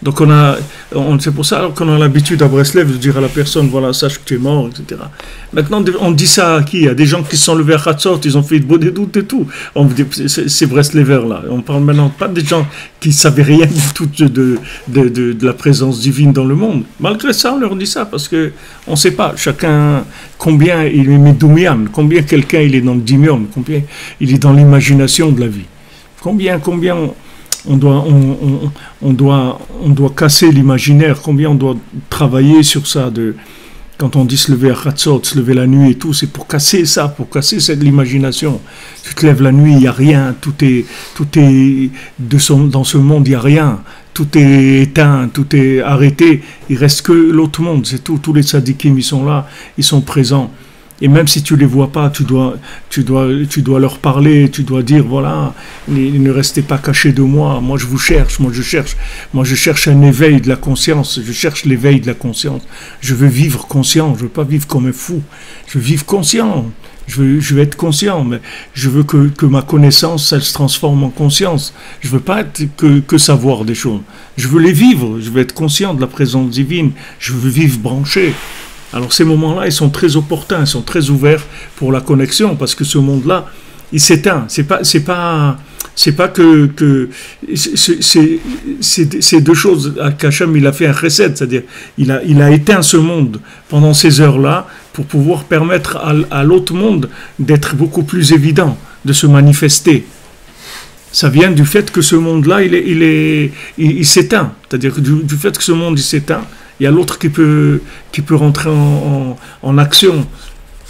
Donc c'est pour ça alors qu'on a l'habitude à Breslev de dire à la personne, voilà, sache que tu es mort, etc. Maintenant, on dit ça à qui? Il y a des gens qui se sont levés à Khatsot, ils ont fait de beaux des doutes et tout. On dit, c'est Breslevers là. On parle maintenant pas des gens qui ne savaient rien du tout de la présence divine dans le monde. Malgré ça, on leur dit ça parce que on ne sait pas chacun combien il est médoumian, combien quelqu'un il est dans le dimion, combien il est dans l'imagination de la vie. Combien on doit casser l'imaginaire, combien on doit travailler sur ça, quand on dit se lever à Khatsot, se lever la nuit et tout, c'est pour casser ça, pour casser l'imagination. Tu te lèves la nuit, il n'y a rien, tout est dans ce monde, il n'y a rien, tout est éteint, tout est arrêté, il reste que l'autre monde, c'est tout, tous les tzadikim, ils sont là, ils sont présents. Et même si tu ne les vois pas, tu dois leur parler, tu dois dire, voilà, ne restez pas cachés de moi, moi je vous cherche, moi je cherche un éveil de la conscience, je cherche l'éveil de la conscience. Je veux vivre conscient, je ne veux pas vivre comme un fou, je veux vivre conscient, je veux être conscient, mais je veux que ma connaissance, elle se transforme en conscience. Je ne veux pas être que savoir des choses, je veux les vivre, je veux être conscient de la présence divine, je veux vivre branché. Alors ces moments-là, ils sont très opportuns, ils sont très ouverts pour la connexion, parce que ce monde-là, il s'éteint. C'est deux choses qu'Hachem il a fait un chesed, c'est-à-dire il a éteint ce monde pendant ces heures-là pour pouvoir permettre à l'autre monde d'être beaucoup plus évident, de se manifester. Ça vient du fait que ce monde-là, il s'éteint, c'est-à-dire du fait que ce monde il s'éteint. Il y a l'autre qui peut rentrer en action.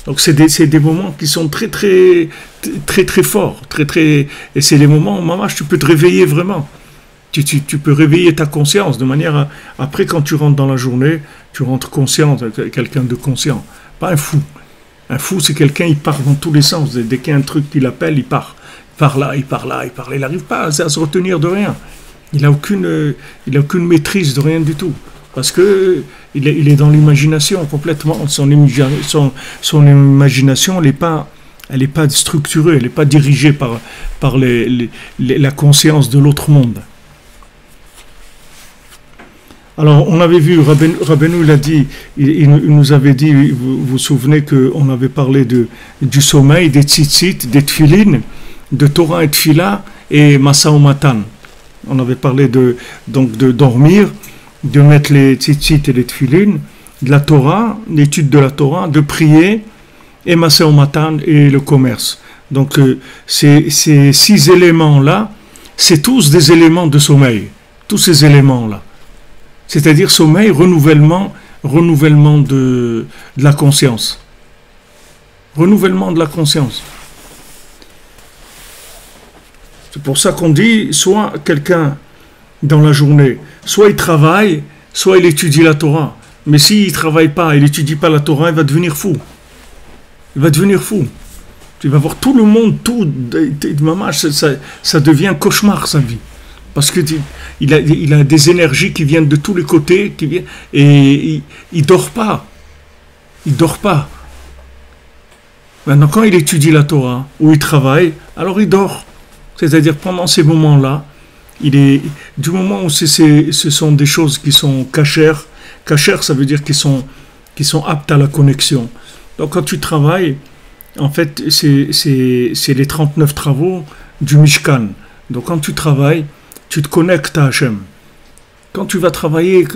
Donc c'est des moments qui sont très forts, et c'est les moments où maman, tu peux te réveiller vraiment. Tu peux réveiller ta conscience de manière après quand tu rentres dans la journée, tu rentres conscient, quelqu'un de conscient, pas un fou. Un fou c'est quelqu'un il part dans tous les sens. Dès qu'il y a un truc qui l'appelle, il part. Il part là, il n'arrive pas à se retenir de rien. Il a aucune maîtrise de rien du tout. Parce que il est dans l'imagination complètement. Son imagination, elle n'est pas structurée, elle n'est pas dirigée par la conscience de l'autre monde. Alors, on avait vu, Rabbeinu, il nous avait dit, vous vous souvenez qu'on avait parlé du sommeil, des tzitzit, des tfilin, de Torah et tfila et Masa Matan. On avait parlé de dormir, de mettre les tzitzit et les tfilin, de la Torah, l'étude de la Torah, de prier, et Maseh Matan et le commerce. Donc ces 6 éléments-là, c'est tous des éléments de sommeil, tous ces éléments-là. C'est-à-dire sommeil, renouvellement de la conscience. Renouvellement de la conscience. C'est pour ça qu'on dit, soit quelqu'un dans la journée, soit il travaille, soit il étudie la Torah. Mais s'il ne travaille pas, il n'étudie pas la Torah, il va devenir fou. Il va devenir fou. Tu vas voir tout le monde, ça devient un cauchemar sa vie. Parce que il a des énergies qui viennent de tous les côtés, et il dort pas. Il dort pas. Maintenant, quand il étudie la Torah, ou il travaille, alors il dort. C'est-à-dire, pendant ces moments-là, du moment où ce sont des choses qui sont cachères, ça veut dire qu'ils sont aptes à la connexion. Donc, quand tu travailles, en fait, c'est les 39 travaux du Mishkan. Donc, quand tu travailles, tu te connectes à Hachem. Quand tu travailles,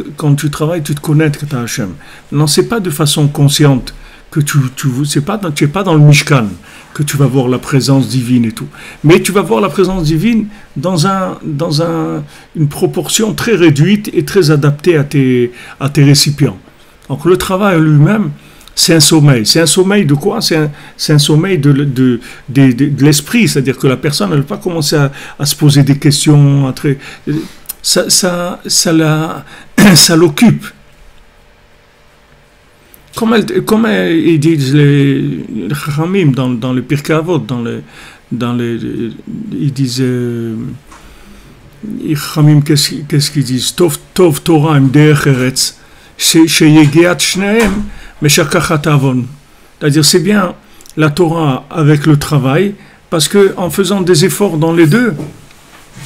tu te connectes à Hachem. Non, c'est pas de façon consciente que tu n'es pas dans le Mishkan que tu vas voir la présence divine et tout. Mais tu vas voir la présence divine dans une proportion très réduite et très adaptée à tes récipients. Donc le travail lui-même, c'est un sommeil. C'est un sommeil de quoi? C'est un sommeil de l'esprit. C'est-à-dire que la personne ne va pas commencer à se poser des questions. Ça l'occupe. Comme ils disent les Chachamim dans le Pirkei Avot, ils disent, les Chachamim, qu'est-ce qu'ils disent? Tov Torah im derech eretz, sheyegiat shneim, meshakachat avon. C'est-à-dire, c'est bien la Torah avec le travail, parce que en faisant des efforts dans les deux,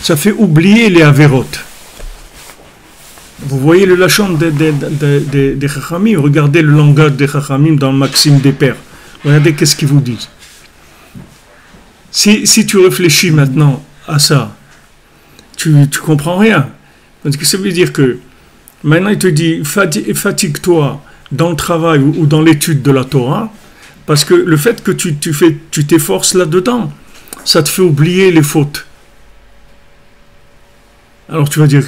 ça fait oublier les avérotes. Vous voyez le lachon des Chachamim, regardez le langage des Chachamim dans Maxime des Pères. Regardez qu'est-ce qu'ils vous disent. Si tu réfléchis maintenant à ça, tu comprends rien. Parce que ça veut dire que maintenant il te dit fatigue-toi dans le travail ou dans l'étude de la Torah, parce que le fait que tu t'efforces là-dedans, ça te fait oublier les fautes. Alors tu vas dire,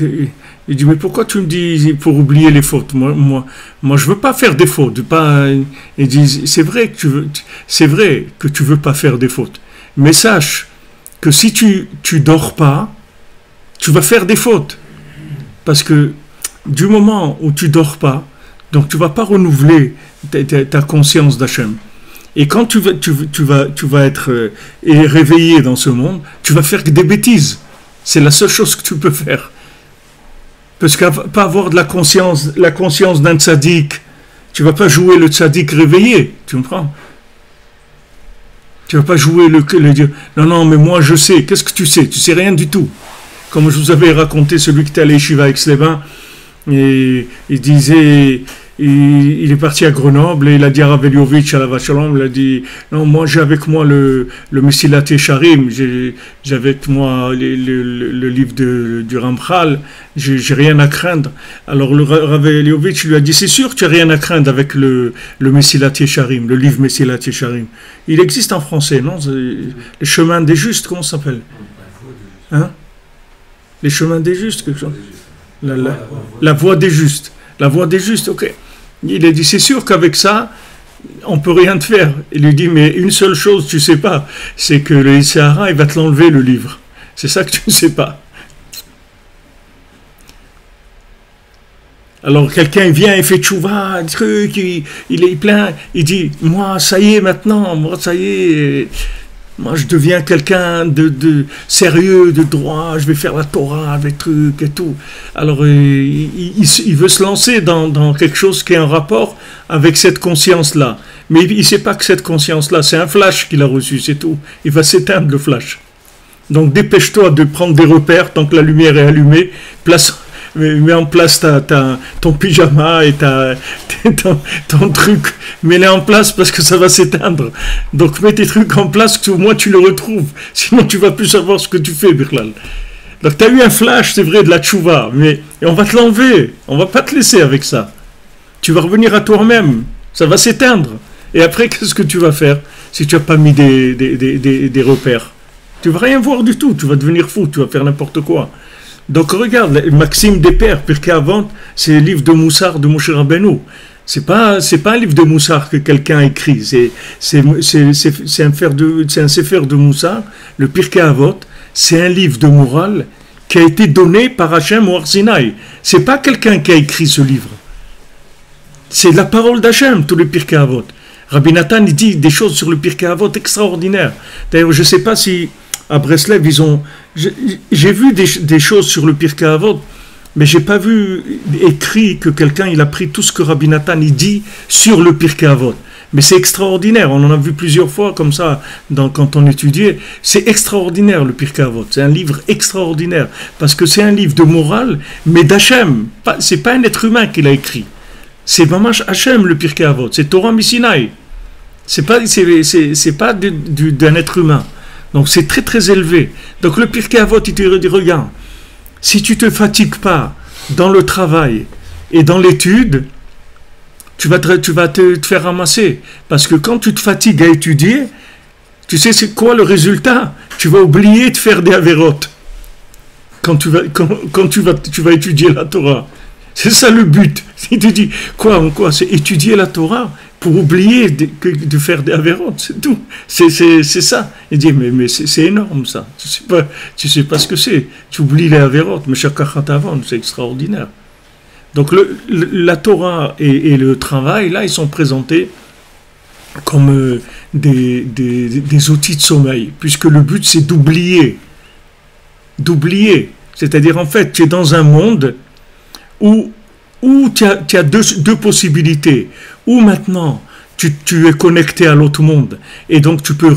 il dit, mais pourquoi tu me dis pour oublier les fautes? Moi je veux pas faire des fautes. Il dit, c'est vrai que tu veux pas faire des fautes. Mais sache que si tu dors pas, tu vas faire des fautes. Parce que du moment où tu dors pas, donc tu vas pas renouveler ta conscience d'Hachem. Et quand tu vas être réveillé dans ce monde, tu vas faire des bêtises. C'est la seule chose que tu peux faire. Parce que pas avoir de la conscience d'un tzaddik, tu vas pas jouer le tzaddik réveillé, tu comprends? Tu vas pas jouer le dire, non, mais moi je sais. Qu'est-ce que tu sais? Tu sais rien du tout. Comme je vous avais raconté, celui qui était allé à Yeshiva Aix-les-Bains, et il disait, il est parti à Grenoble et il a dit à Rav Eliovitch, à la Vachalom, il a dit, non, moi j'ai avec moi le Mesilat Yesharim, j'ai avec moi le livre du Ramchal, j'ai rien à craindre. Alors le Rav Eliovitch lui a dit, c'est sûr que tu n'as rien à craindre avec le Mesilat Yesharim, le livre Mesilat Yesharim. Il existe en français, non? Les chemins des justes, comment ça s'appelle? Hein? Les chemins des justes, quelque chose? La voie des justes. La voie des justes, ok. Il a dit, c'est sûr qu'avec ça, on peut rien te faire. Il lui dit, mais une seule chose, tu sais pas, c'est que le Sahara, il va te l'enlever, le livre. C'est ça que tu ne sais pas. Alors quelqu'un vient, il fait tchouva, un truc, il est plein, il dit, moi, ça y est maintenant, moi je deviens quelqu'un de sérieux, de droit, je vais faire la Torah avec trucs et tout. Alors il veut se lancer dans quelque chose qui est en rapport avec cette conscience-là. Mais il ne sait pas que cette conscience-là, c'est un flash qu'il a reçu, c'est tout. Il va s'éteindre le flash. Donc dépêche-toi de prendre des repères tant que la lumière est allumée, mets en place ton pyjama et ton truc, mets-les en place parce que ça va s'éteindre. Donc mets tes trucs en place que au moins tu le retrouves. Sinon tu vas plus savoir ce que tu fais, Birlal. Donc tu as eu un flash, c'est vrai, de la tchouva, mais on va te l'enlever. On va pas te laisser avec ça. Tu vas revenir à toi-même. Ça va s'éteindre. Et après, qu'est-ce que tu vas faire si tu n'as pas mis des repères? Tu vas rien voir du tout. Tu vas devenir fou. Tu vas faire n'importe quoi. Donc regarde, Maxime des Pères, Pirkei Avot, c'est le livre de Moussar de Moshe Rabbeinu. C'est pas un livre de Moussar que quelqu'un a écrit. C'est un sefer de Moussar, le Pirkei Avot. C'est un livre de morale qui a été donné par Hachem au Har Sinaï. C'est pas quelqu'un qui a écrit ce livre. C'est la parole d'Hachem, tout le Pirkei Avot. Rabbi Nathan il dit des choses sur le Pirkei Avot extraordinaires. D'ailleurs, je ne sais pas si à Breslev, j'ai vu des choses sur le Pirkei Avot, mais j'ai pas vu écrit que quelqu'un il a pris tout ce que Rabbi Nathan il dit sur le Pirkei Avot. Mais c'est extraordinaire, on en a vu plusieurs fois comme ça quand on étudiait. C'est extraordinaire le Pirkei Avot, c'est un livre extraordinaire parce que c'est un livre de morale, mais d'Hachem. C'est pas un être humain qui l'a écrit. C'est vraiment Hachem le Pirkei Avot, c'est Torah Misinaï. C'est pas d'un être humain. Donc c'est très très élevé. Donc le Pirkei Avot il te dit regarde, si tu te fatigues pas dans le travail et dans l'étude, tu vas te faire ramasser. Parce que quand tu te fatigues à étudier, tu sais c'est quoi le résultat? Tu vas oublier de faire des avérotes. Quand tu vas étudier la Torah. C'est ça le but. Il te dit, quoi, c'est étudier la Torah pour oublier de faire des avérotes, c'est tout. C'est ça. Il dit, mais c'est énorme ça. Tu sais pas ce que c'est. Tu oublies les avérotes, mais c'est extraordinaire. Donc la Torah et le travail, là, ils sont présentés comme des outils de sommeil, puisque le but, c'est d'oublier. C'est-à-dire, en fait, tu es dans un monde où tu as deux possibilités. Ou maintenant, tu es connecté à l'autre monde, et donc tu peux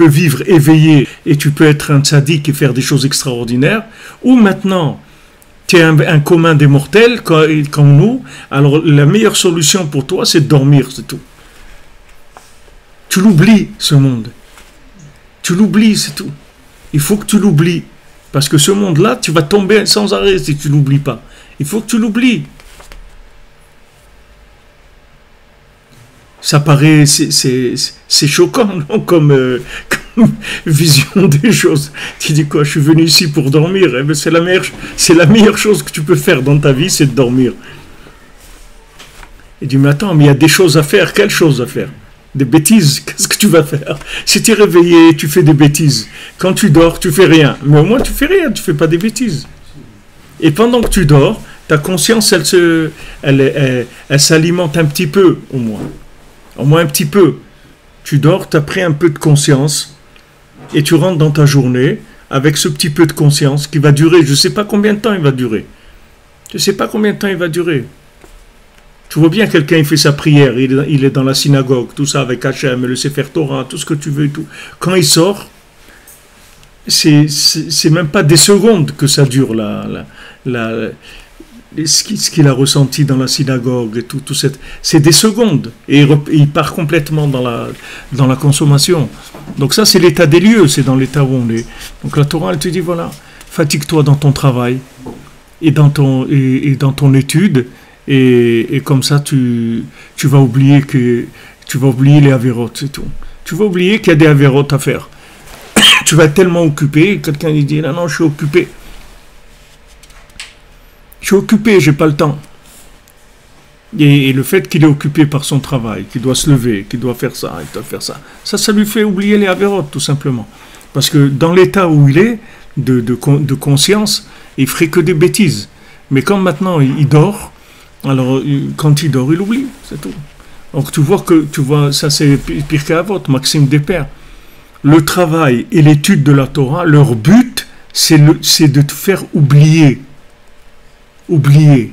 vivre éveillé, et tu peux être un tzaddik et faire des choses extraordinaires. Ou maintenant, tu es un commun des mortels comme nous, alors la meilleure solution pour toi, c'est de dormir, c'est tout. Tu l'oublies, ce monde. Tu l'oublies, c'est tout. Il faut que tu l'oublies. Parce que ce monde-là, tu vas tomber sans arrêt si tu ne l'oublies pas. Il faut que tu l'oublies. Ça paraît, c'est choquant, non, comme vision des choses. Tu dis quoi, je suis venu ici pour dormir. Eh bien, c'est la meilleure chose que tu peux faire dans ta vie, c'est de dormir. Il dit, mais attends, mais il y a des choses à faire. Quelles choses à faire? Des bêtises, qu'est-ce que tu vas faire? Si tu es réveillé, tu fais des bêtises. Quand tu dors, tu fais rien. Mais au moins, tu fais rien, tu fais pas des bêtises. Et pendant que tu dors, ta conscience, elle s'alimente un petit peu, au moins. Au moins un petit peu. Tu dors, tu as pris un peu de conscience, et tu rentres dans ta journée avec ce petit peu de conscience qui va durer. Je ne sais pas combien de temps il va durer. Je ne sais pas combien de temps il va durer. Tu vois bien, quelqu'un, il fait sa prière, il est dans la synagogue, tout ça avec Hachem, le Sefer Torah, tout ce que tu veux et tout. Quand il sort, c'est même pas des secondes que ça dure, ce qu'il a ressenti dans la synagogue et tout c'est des secondes. Et il part complètement dans la consommation. Donc ça, c'est l'état des lieux, c'est dans l'état où on est. Donc la Torah, elle te dit, voilà, fatigue-toi dans ton travail et dans ton étude. Et comme ça, tu vas oublier les avérotes, c'est tout. Tu vas oublier qu'il y a des avérotes à faire. Tu vas être tellement occupé, quelqu'un il dit, non, je suis occupé. Je suis occupé, j'ai pas le temps. Et le fait qu'il est occupé par son travail, qu'il doit se lever, qu'il doit faire ça, ça lui fait oublier les avérotes, tout simplement. Parce que dans l'état où il est, de conscience, il ferait que des bêtises. Mais comme maintenant il dort, alors quand il dort, il oublie, c'est tout. Donc tu vois, ça c'est Pirkei Avot, Maxime des Pères. Le travail et l'étude de la Torah, leur but, c'est de te faire oublier les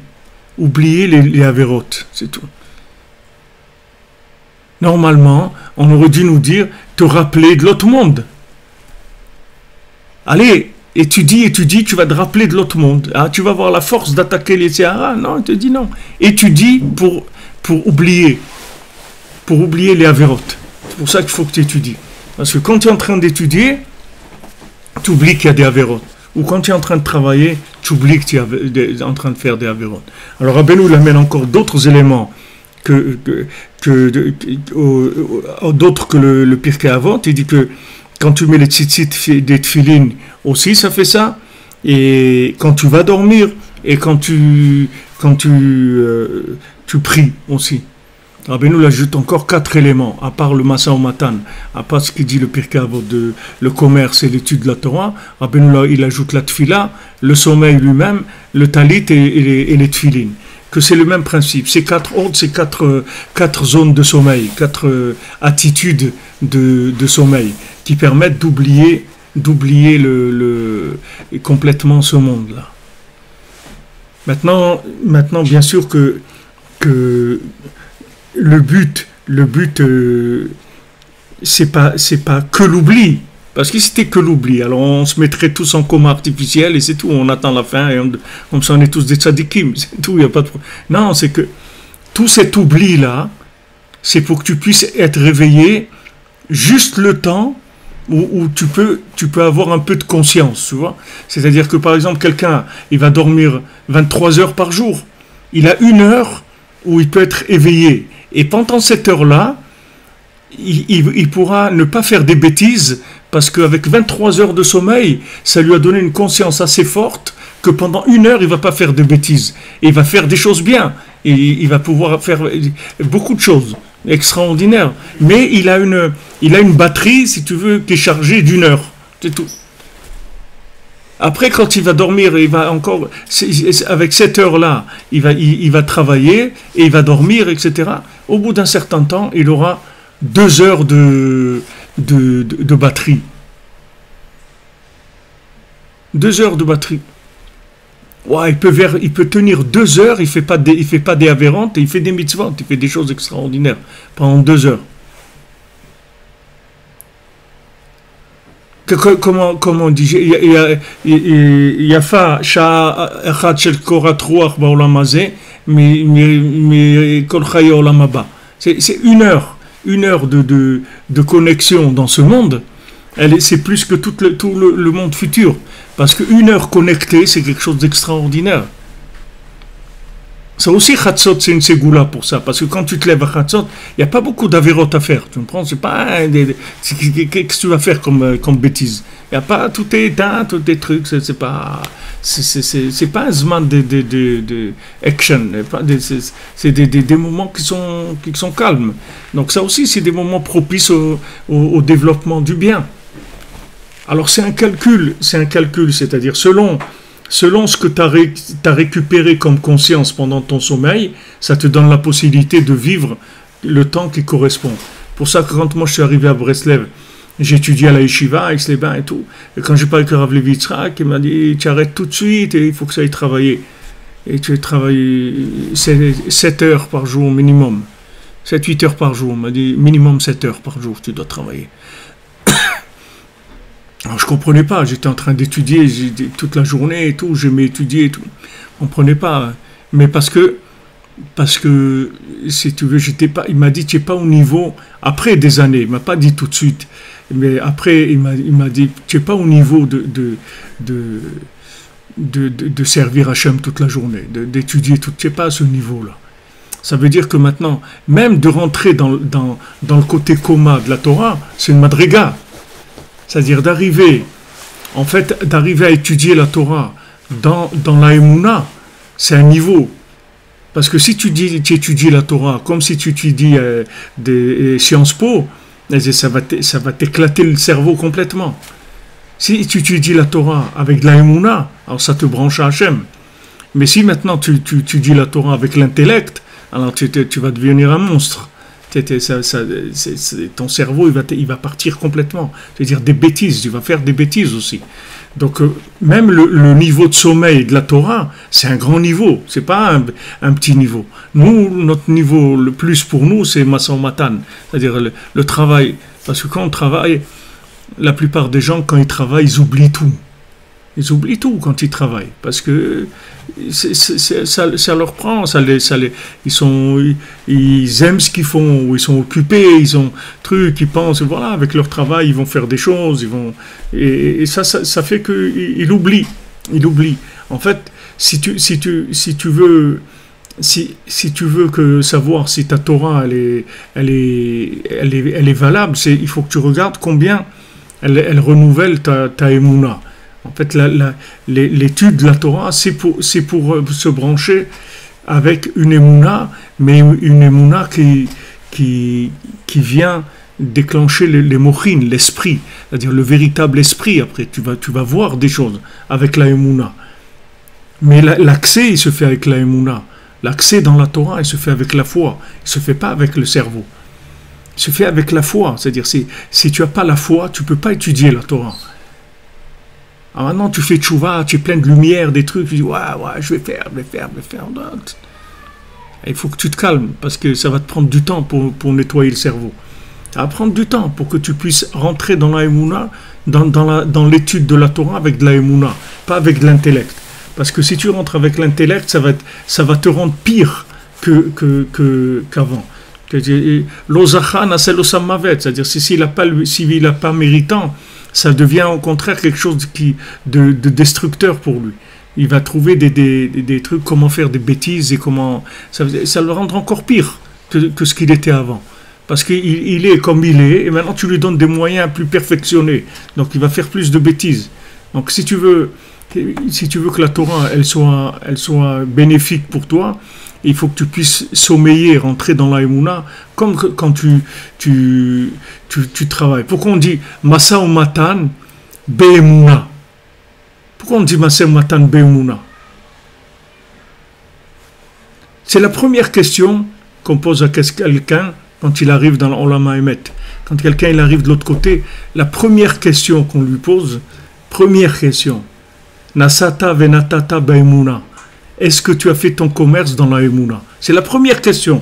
avérotes, c'est tout. Normalement, on aurait dû nous dire, te rappeler de l'autre monde. Allez, étudie, tu vas te rappeler de l'autre monde. Ah, tu vas avoir la force d'attaquer les Sahara. Non, il te dit non. Étudie pour oublier les avérotes. C'est pour ça qu'il faut que tu étudies. Parce que quand tu es en train d'étudier, tu oublies qu'il y a des avérotes. Ou quand tu es en train de travailler, tu oublies que tu es en train de faire des avérotes. Alors Rabbeinu il amène encore d'autres éléments d'autres que le Pirkei Avot. Il dit que quand tu mets les tzitzit des tefilines aussi, ça fait ça. Et quand tu vas dormir et quand tu pries aussi. Rabbeinu ajoute encore 4 éléments, à part le Masa Matan, à part ce qu'il dit le Pirkei Avot de le commerce et l'étude de la Torah. Rabbeinu il ajoute la tefila, le sommeil lui-même, le talit et les tefilines. Que c'est le même principe. Ces 4 ordres, c'est 4 zones de sommeil, 4 attitudes de sommeil qui permettent d'oublier d'oublier complètement ce monde-là. Maintenant, bien sûr que le but, c'est pas que l'oubli. Parce que si c'était que l'oubli, alors on se mettrait tous en coma artificiel et c'est tout, on attend la fin et comme ça on est tous des tzadikim, c'est tout, il n'y a pas de problème. Non, c'est que tout cet oubli-là, c'est pour que tu puisses être réveillé juste le temps où tu peux avoir un peu de conscience, tu vois. C'est-à-dire que par exemple, quelqu'un, il va dormir 23 heures par jour, il a 1 heure où il peut être éveillé. Et pendant cette heure-là, il pourra ne pas faire des bêtises parce qu'avec 23 heures de sommeil, ça lui a donné une conscience assez forte que pendant 1 heure, il ne va pas faire de bêtises. Et il va faire des choses bien. Et il va pouvoir faire beaucoup de choses extraordinaires. Mais il a une batterie, si tu veux, qui est chargée d'1 heure. C'est tout. Après, quand il va dormir, il va encore, avec cette heure-là, il va travailler et il va dormir, etc. Au bout d'un certain temps, il aura 2 heures de batterie. 2 heures de batterie. Ouais, il peut tenir 2 heures, il fait pas des avérantes, il fait des mitzvot, il fait des choses extraordinaires pendant 2 heures. Comment on dit, Yafa Sha'a Echad Shel Korat Ruach Ba'olam Hazeh Mi Kol Chayei Olam Haba. C'est 1 heure de connexion dans ce monde. C'est plus que tout le monde futur. Parce que 1 heure connectée, c'est quelque chose d'extraordinaire. Ça aussi, Chatzot, c'est une ségoula pour ça. Parce que quand tu te lèves à Chatzot, il n'y a pas beaucoup d'avérotes à faire. Tu me prends, c'est pas qu'est-ce que tu vas faire comme bêtise. Il n'y a pas, tout est éteint, tout est trucs, c'est pas un zman de action. C'est des moments qui sont calmes. Donc ça aussi, c'est des moments propices au développement du bien. Alors c'est un calcul, c'est-à-dire selon ce que tu as récupéré comme conscience pendant ton sommeil, ça te donne la possibilité de vivre le temps qui correspond. Pour ça que quand moi je suis arrivé à Breslev, j'ai étudié à la yeshiva, avec les bains et tout, et quand j'ai parlé avec Rav Levi Yitzhak, il m'a dit tu arrêtes tout de suite et il faut que ça aille travailler. Et tu vas travailler 7 heures par jour minimum. 7-8 heures par jour, on m'a dit minimum 7 heures par jour tu dois travailler. Alors, je ne comprenais pas, j'étais en train d'étudier toute la journée et tout, j'aimais étudier et tout. Je ne comprenais pas. Mais parce que, si tu veux, il m'a dit, tu n'es pas au niveau, après des années, il ne m'a pas dit tout de suite, mais après, il m'a dit, tu n'es pas au niveau de servir Hachem toute la journée, d'étudier tout, tu n'es pas à ce niveau-là. Ça veut dire que maintenant, même de rentrer dans le côté coma de la Torah, c'est une madriga. C'est-à-dire d'arriver à étudier la Torah dans la Emouna, c'est un niveau. Parce que si tu étudies la Torah comme si tu étudies des Sciences Po, ça va t'éclater le cerveau complètement. Si tu étudies la Torah avec la Emouna, alors ça te branche à Hachem. Mais si maintenant tu étudies la Torah avec l'intellect, alors tu vas devenir un monstre. Ton cerveau il va partir complètement, c'est-à-dire des bêtises, tu vas faire des bêtises aussi. Donc même le niveau de sommeil de la Torah, c'est un grand niveau, c'est pas un petit niveau. Nous, notre niveau le plus pour nous, c'est Masan Matan, c'est-à-dire le travail, parce que quand on travaille, la plupart des gens quand ils travaillent, ils oublient tout. Ils oublient tout quand ils travaillent, parce que ça leur prend, ils aiment ce qu'ils font, ou ils sont occupés, ils ont trucs, ils pensent, voilà, avec leur travail, ils vont faire des choses, et ça fait qu'ils oublient. En fait, si tu veux savoir si ta Torah elle est valable, il faut que tu regardes combien elle renouvelle ta Emouna. En fait, l'étude de la Torah, c'est pour se brancher avec une émouna, mais une émouna qui vient déclencher les mochines, l'esprit, c'est-à-dire le véritable esprit. Après, tu vas voir des choses avec la émouna. Mais l'accès, il se fait avec la émouna. L'accès dans la Torah, il se fait avec la foi. Il ne se fait pas avec le cerveau. Il se fait avec la foi. C'est-à-dire, si tu n'as pas la foi, tu ne peux pas étudier la Torah. Alors maintenant, tu fais tchouva, tu es plein de lumière, des trucs, tu dis, ouais, je vais faire. Il faut que tu te calmes, parce que ça va te prendre du temps pour nettoyer le cerveau. Ça va prendre du temps pour que tu puisses rentrer dans la Emouna, dans l'étude de la Torah avec de la Emouna, pas avec de l'intellect. Parce que si tu rentres avec l'intellect, ça va te rendre pire qu'avant. L'ozachan asel osamavet, c'est-à-dire s'il n'a pas méritant, ça devient au contraire quelque chose de destructeur pour lui. Il va trouver des trucs, comment faire des bêtises et comment... Ça le rend encore pire que ce qu'il était avant. Parce qu'il est comme il est, et maintenant tu lui donnes des moyens plus perfectionnés. Donc il va faire plus de bêtises. Donc si tu veux que la Torah elle soit bénéfique pour toi, il faut que tu puisses sommeiller, rentrer dans la Emouna, comme quand tu travailles. Pourquoi on dit Masa ou Matan Be'emouna? Pourquoi on dit Masa ou Matan Be'emouna? C'est la première question qu'on pose à quelqu'un quand il arrive dans l'Olam Haemet. Quand quelqu'un il arrive de l'autre côté, la première question qu'on lui pose, Nasata venatata be'emouna. Est-ce que tu as fait ton commerce dans la Emouna? C'est la première question.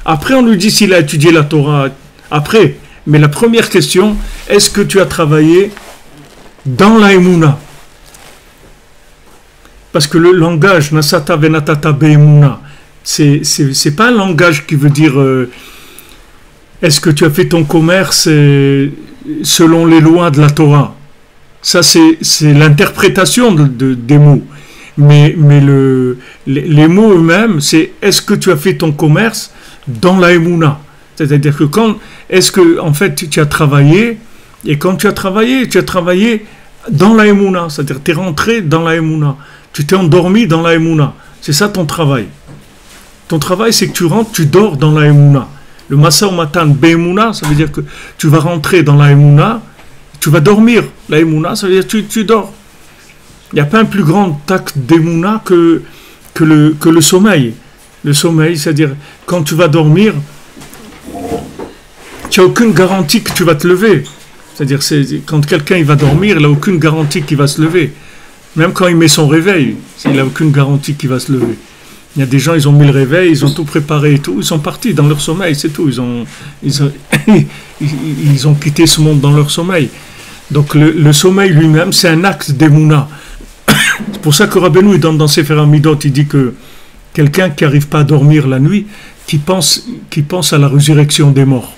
Après, on lui dit s'il a étudié la Torah. Après, mais la première question, est-ce que tu as travaillé dans la Emouna? Parce que le langage Nasata venatata be'emouna, c'est pas un langage qui veut dire est-ce que tu as fait ton commerce selon les lois de la Torah? Ça, c'est l'interprétation des mots. Mais les mots eux-mêmes, c'est est-ce que tu as fait ton commerce dans la Emouna? C'est-à-dire que est-ce que, en fait, tu as travaillé, et quand tu as travaillé dans la Emouna. C'est-à-dire tu es rentré dans la Emouna. Tu t'es endormi dans la Emouna. C'est ça ton travail. Ton travail, c'est que tu rentres, tu dors dans la Emouna. Le Masa ou Matan Be'emouna, ça veut dire que tu vas rentrer dans la Emouna, tu vas dormir. La Emouna, ça veut dire que tu dors. Il n'y a pas un plus grand acte d'Emouna que le sommeil. Le sommeil, c'est-à-dire quand tu vas dormir, tu n'as aucune garantie que tu vas te lever. C'est-à-dire quand quelqu'un il va dormir, il n'a aucune garantie qu'il va se lever. Même quand il met son réveil, il n'a aucune garantie qu'il va se lever. Il y a des gens, ils ont mis le réveil, ils ont tout préparé et tout, ils sont partis dans leur sommeil, c'est tout. Ils ont quitté ce monde dans leur sommeil. Donc le sommeil lui-même, c'est un acte d'Emouna. C'est pour ça que Rabbeinu, dans Sefer Hamidot, il dit que quelqu'un qui n'arrive pas à dormir la nuit, qui pense à la résurrection des morts.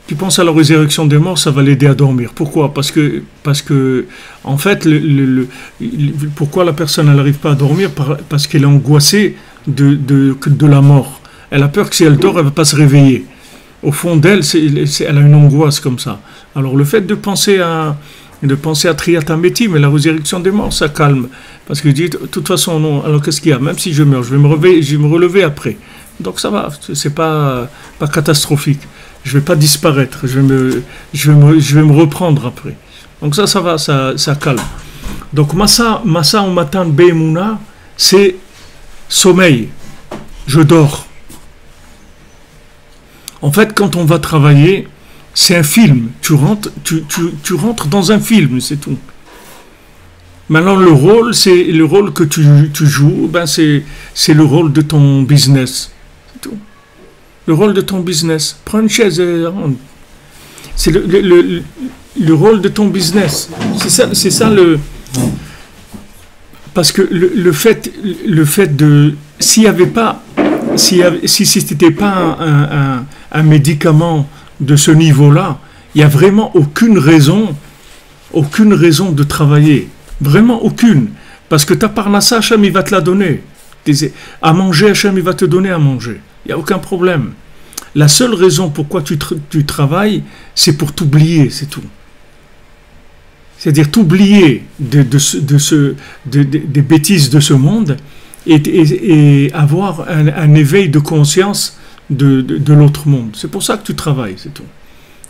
Qui pense à la résurrection des morts, ça va l'aider à dormir. Pourquoi? Parce que en fait, pourquoi la personne n'arrive pas à dormir? Parce qu'elle est angoissée de la mort. Elle a peur que si elle dort, elle ne va pas se réveiller. Au fond d'elle, elle a une angoisse comme ça. Alors le fait de penser à Triyat HaMetim, mais la résurrection des morts, ça calme. Parce que je dis, de toute façon, non, alors qu'est-ce qu'il y a? Même si je meurs, je vais me relever après. Donc ça va, c'est pas catastrophique. Je vais pas disparaître, je vais me reprendre après. Donc ça va, ça calme. Donc Masa ou Matan Be'emouna, c'est sommeil. Je dors. En fait, quand on va travailler, c'est un film. Tu rentres dans un film, c'est tout. Maintenant, le rôle que tu joues, c'est le rôle de ton business. C'est tout. Le rôle de ton business. Prends une chaise et rentre. C'est le rôle de ton business. C'est ça le... Parce que le fait de... Si c'était pas un médicament de ce niveau-là, il n'y a vraiment aucune raison de travailler. Vraiment aucune. Parce que ta parnassa, Hachem, il va te la donner. À manger, Hachem, il va te donner à manger. Il n'y a aucun problème. La seule raison pourquoi tu travailles, c'est pour t'oublier, c'est tout. C'est-à-dire t'oublier des bêtises de ce monde et avoir un éveil de conscience de l'autre monde. C'est pour ça que tu travailles, c'est tout.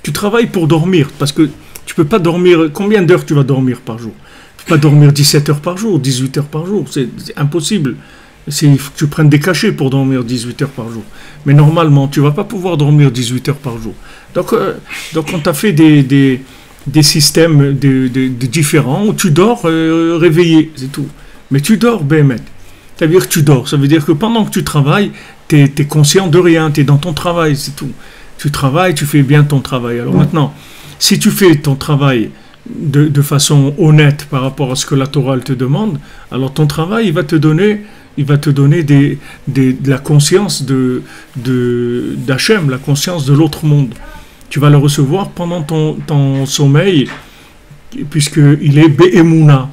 Tu travailles pour dormir, parce que tu ne peux pas dormir... Combien d'heures tu vas dormir par jour? Tu ne peux pas dormir 17 heures par jour, 18 heures par jour, c'est impossible. Il faut que tu prennes des cachets pour dormir 18 heures par jour. Mais normalement, tu ne vas pas pouvoir dormir 18 heures par jour. Donc on t'a fait des des systèmes de différents où tu dors réveillé, c'est tout. Mais tu dors, Bémet. Ça veut dire que tu dors. Ça veut dire que pendant que tu travailles, tu es conscient de rien, tu es dans ton travail, c'est tout. Tu travailles, tu fais bien ton travail. Alors maintenant, si tu fais ton travail de façon honnête par rapport à ce que la Torah elle te demande, alors ton travail, il va te donner de la conscience d'Hachem, la conscience de l'autre monde. Tu vas le recevoir pendant ton sommeil, puisqu'il est Be'emouna.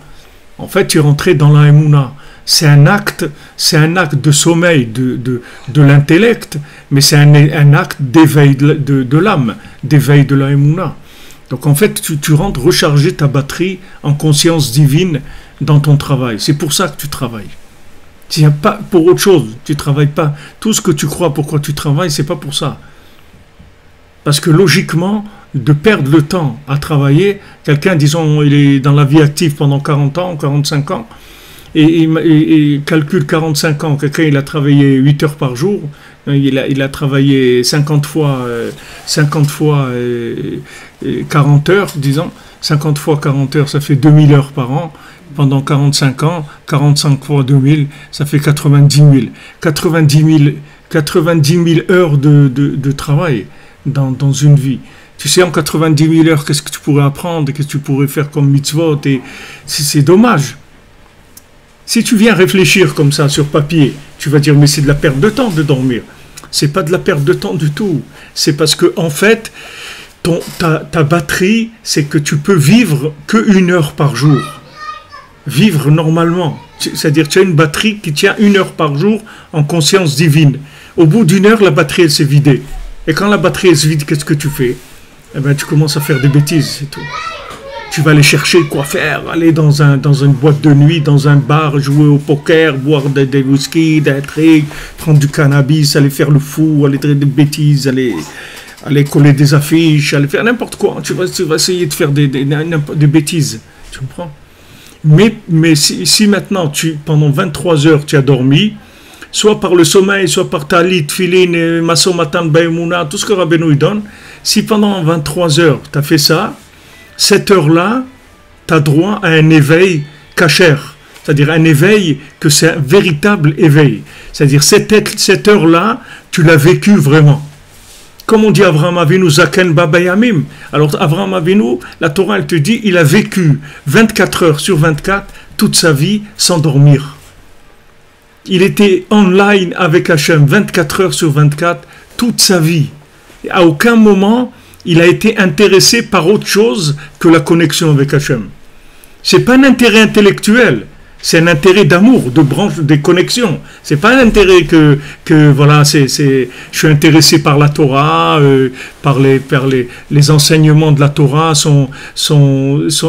En fait, tu es rentré dans la Emouna. C'est un acte de sommeil de l'intellect, mais c'est un acte d'éveil de l'âme, d'éveil de la Emouna. Donc en fait, tu rentres recharger ta batterie en conscience divine dans ton travail. C'est pour ça que tu travailles. Il n'y a pas pour autre chose. Tu ne travailles pas. Tout ce que tu crois pourquoi tu travailles, c'est pas pour ça. Parce que logiquement, de perdre le temps à travailler, quelqu'un, disons, il est dans la vie active pendant 40 ans, 45 ans, et il calcule 45 ans, quelqu'un il a travaillé 8 heures par jour, il a travaillé 50 fois 40 heures, disons, 50 fois 40 heures, ça fait 2000 heures par an, pendant 45 ans, 45 fois 2000, ça fait 90 000. 90 000 heures de travail dans une vie. Tu sais, en 90 000 heures, qu'est-ce que tu pourrais apprendre, qu'est-ce que tu pourrais faire comme mitzvot, et c'est dommage. Si tu viens réfléchir comme ça sur papier, tu vas dire mais c'est de la perte de temps de dormir. C'est pas de la perte de temps du tout. C'est parce que en fait, ta batterie, c'est que tu peux vivre que 1 heure par jour. Vivre normalement. C'est-à-dire tu as une batterie qui tient 1 heure par jour en conscience divine. Au bout d'1 heure, la batterie elle s'est vidée. Et quand la batterie elle se vide, qu'est-ce que tu fais? Eh bien, tu commences à faire des bêtises, c'est tout. Tu vas aller chercher quoi faire, aller dans une boîte de nuit, dans un bar, jouer au poker, boire des whisky, des trucs, prendre du cannabis, aller faire le fou, aller faire des bêtises, aller coller des affiches, aller faire n'importe quoi. Tu vas essayer de faire des bêtises. Tu comprends? Mais si maintenant, pendant 23 heures, tu as dormi, soit par le sommeil, soit par talit, filin, maso matan, baïmouna, tout ce que Rabbeinu lui donne, si pendant 23 heures, tu as fait ça, cette heure-là, tu as droit à un éveil kasher, c'est-à-dire un éveil que c'est un véritable éveil. C'est-à-dire cette heure-là, tu l'as vécu vraiment. Comme on dit Avraham Avinu Zaken Baba Yamim. Alors Avraham Avinu, la Torah elle te dit, il a vécu 24 heures sur 24 toute sa vie sans dormir. Il était online avec Hachem 24 heures sur 24 toute sa vie. Et à aucun moment il a été intéressé par autre chose que la connexion avec Hachem. C'est pas un intérêt intellectuel, c'est un intérêt d'amour, de branche, des connexions. C'est pas un intérêt que voilà, je suis intéressé par la Torah, par les enseignements de la Torah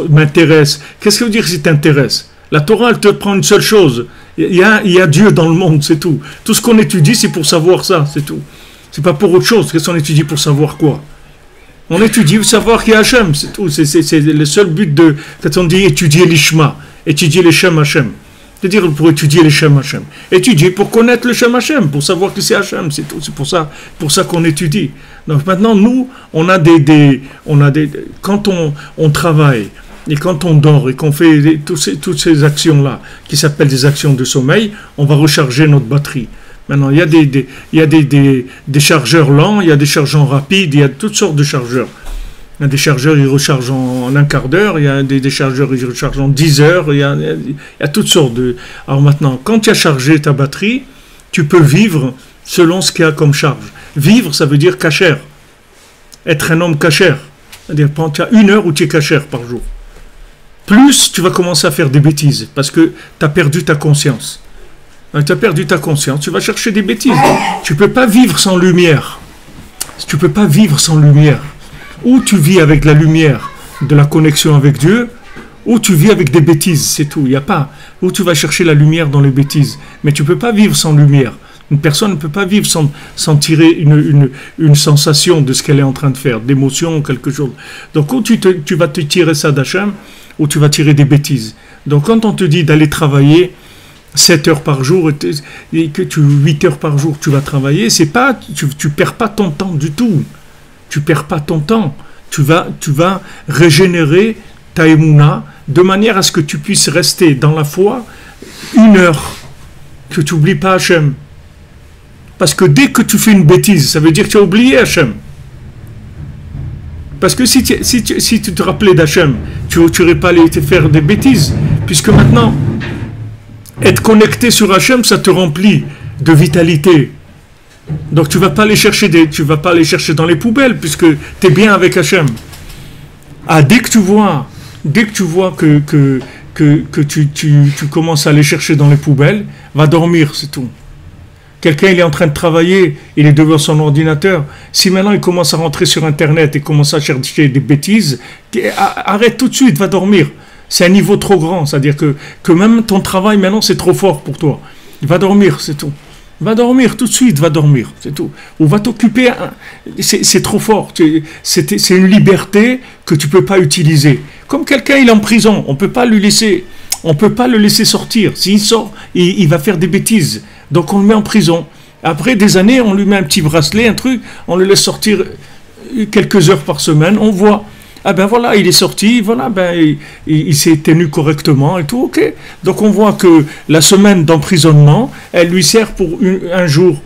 m'intéressent. Qu'est-ce que veut dire si t'intéresse? La Torah, elle te prend une seule chose. Il y a Dieu dans le monde, c'est tout. Tout ce qu'on étudie, c'est pour savoir ça, c'est tout. C'est pas pour autre chose. Qu'est-ce qu'on étudie pour savoir quoi? On étudie pour savoir qu'il y a Hachem, c'est tout. C'est le seul but quand on dit étudier l'Ishma, étudier les Shem Hachem. C'est-à-dire pour étudier les Shem Hachem. Étudier pour connaître le Shem Hachem, pour savoir que c'est Hachem, c'est tout. C'est pour ça qu'on étudie. Donc maintenant, nous, quand on travaille, et quand on dort, et qu'on fait toutes ces actions-là, qui s'appellent des actions de sommeil, on va recharger notre batterie. Maintenant, il y a des chargeurs lents, il y a des chargeurs rapides, il y a toutes sortes de chargeurs. Il y a des chargeurs, ils rechargent en un quart d'heure, il y a des chargeurs, ils rechargent en 10 heures, il y a toutes sortes de... Alors maintenant, quand tu as chargé ta batterie, tu peux vivre selon ce qu'il y a comme charge. Vivre, ça veut dire kasher. Être un homme kasher. C'est-à-dire, tu as 1 heure où tu es kasher par jour. Plus, tu vas commencer à faire des bêtises, parce que tu as perdu ta conscience. Tu as perdu ta conscience, tu vas chercher des bêtises. Tu ne peux pas vivre sans lumière. Tu ne peux pas vivre sans lumière. Ou tu vis avec la lumière de la connexion avec Dieu, ou tu vis avec des bêtises, c'est tout. Il n'y a pas. Ou tu vas chercher la lumière dans les bêtises. Mais tu ne peux pas vivre sans lumière. Une personne ne peut pas vivre sans tirer une sensation de ce qu'elle est en train de faire, d'émotion ou quelque chose. Donc, ou tu vas te tirer ça d'Hachem, ou tu vas tirer des bêtises. Donc, quand on te dit d'aller travailler 7 heures par jour et que 8 heures par jour tu vas travailler, c'est pas, tu perds pas ton temps du tout. Tu perds pas ton temps. tu vas régénérer ta émouna de manière à ce que tu puisses rester dans la foi 1 heure, que tu n'oublies pas Hachem. Parce que dès que tu fais une bêtise, ça veut dire que tu as oublié Hachem. Parce que si tu te rappelais d'Hachem, tu n'aurais pas allé te faire des bêtises. Puisque maintenant, être connecté sur Hachem, ça te remplit de vitalité. Donc tu ne vas pas aller chercher dans les poubelles, puisque tu es bien avec Hachem. Ah, dès que tu vois que tu commences à aller chercher dans les poubelles, va dormir, c'est tout. Quelqu'un, il est en train de travailler, il est devant son ordinateur. Si maintenant il commence à rentrer sur Internet et commence à chercher des bêtises, arrête tout de suite, va dormir. C'est un niveau trop grand, c'est-à-dire que même ton travail maintenant c'est trop fort pour toi. Va dormir, c'est tout. Va dormir tout de suite, va dormir, c'est tout. Ou va t'occuper, c'est trop fort. C'est une liberté que tu ne peux pas utiliser. Comme quelqu'un, il est en prison, on ne peut pas le laisser sortir. S'il sort, il va faire des bêtises. Donc on le met en prison. Après des années, on lui met un petit bracelet, un truc, on le laisse sortir quelques heures par semaine, on voit. Ah ben voilà, il est sorti, voilà, ben il s'est tenu correctement et tout, ok. Donc on voit que la semaine d'emprisonnement, elle lui sert pour un jour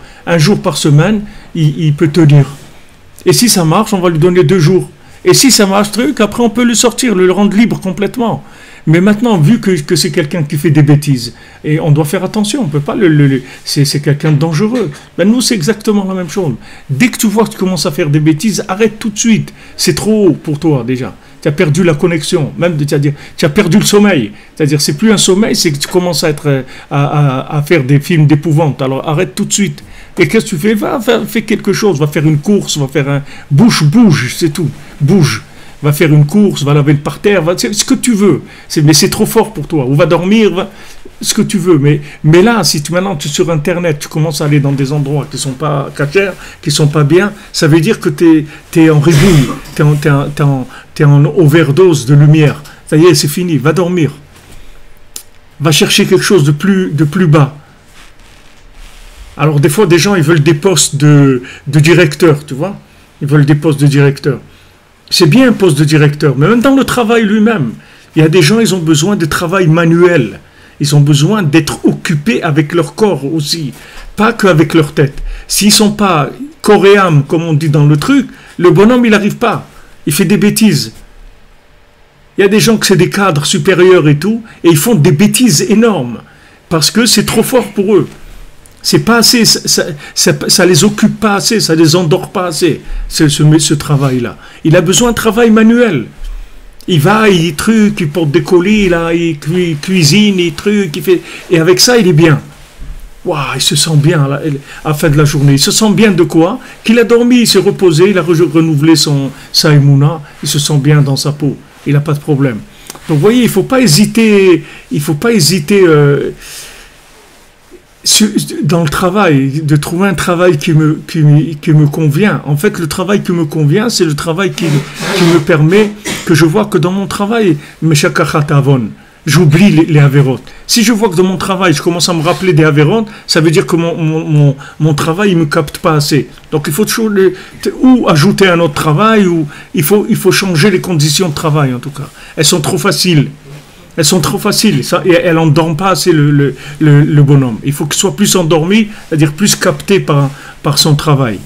par semaine, il peut tenir. Et si ça marche, on va lui donner 2 jours. Et si ça marche, après on peut le sortir, le rendre libre complètement. Mais maintenant, vu que c'est quelqu'un qui fait des bêtises, et on doit faire attention, on ne peut pas c'est quelqu'un de dangereux. Ben nous, c'est exactement la même chose. Dès que tu vois que tu commences à faire des bêtises, arrête tout de suite. C'est trop haut pour toi déjà. Tu as perdu la connexion, même c'est-à-dire tu as perdu le sommeil. C'est-à-dire c'est plus un sommeil, c'est que tu commences à faire des films d'épouvante. Alors arrête tout de suite. Et qu'est-ce que tu fais? Fais quelque chose, va faire une course, va faire un bouge, c'est tout. Bouge. Va faire une course, va laver le parterre, ce que tu veux. Mais c'est trop fort pour toi. Ou va dormir, ce que tu veux. Mais là, si maintenant tu es sur Internet, tu commences à aller dans des endroits qui ne sont pas cachers, qui ne sont pas bien, ça veut dire que tu es en rébouille, tu es en overdose de lumière. Ça y est, c'est fini, va dormir. Va chercher quelque chose de plus bas. Alors des fois, des gens, ils veulent des postes de directeur, tu vois. Ils veulent des postes de directeur. C'est bien un poste de directeur, mais même dans le travail lui-même, il y a des gens, ils ont besoin de travail manuel. Ils ont besoin d'être occupés avec leur corps aussi, pas qu'avec leur tête. S'ils ne sont pas corps et âme, comme on dit dans le truc, le bonhomme, il n'arrive pas. Il fait des bêtises. Il y a des gens que c'est des cadres supérieurs et tout, et ils font des bêtises énormes, parce que c'est trop fort pour eux. C'est pas assez, ça les occupe pas assez, ça les endort pas assez, ce travail-là. Il a besoin de travail manuel. Il va, il porte des colis, là, il cuisine, il fait, et avec ça, il est bien. Waouh, il se sent bien à la fin de la journée. Il se sent bien de quoi? Qu'il a dormi, il s'est reposé, il a renouvelé sa émouna, il se sent bien dans sa peau. Il n'a pas de problème. Donc, vous voyez, il ne faut pas hésiter, dans le travail, de trouver un travail qui me convient. En fait, le travail qui me convient, c'est le travail qui me permet que je vois que dans mon travail, j'oublie les avérotes. Si je vois que dans mon travail, je commence à me rappeler des avérotes, ça veut dire que mon travail, il ne me capte pas assez. Donc, il faut toujours ou ajouter un autre travail, ou il faut changer les conditions de travail, en tout cas. Elles sont trop faciles. Elles sont trop faciles, et elles n'endorment pas assez le bonhomme. Il faut qu'il soit plus endormi, c'est-à-dire plus capté par son travail.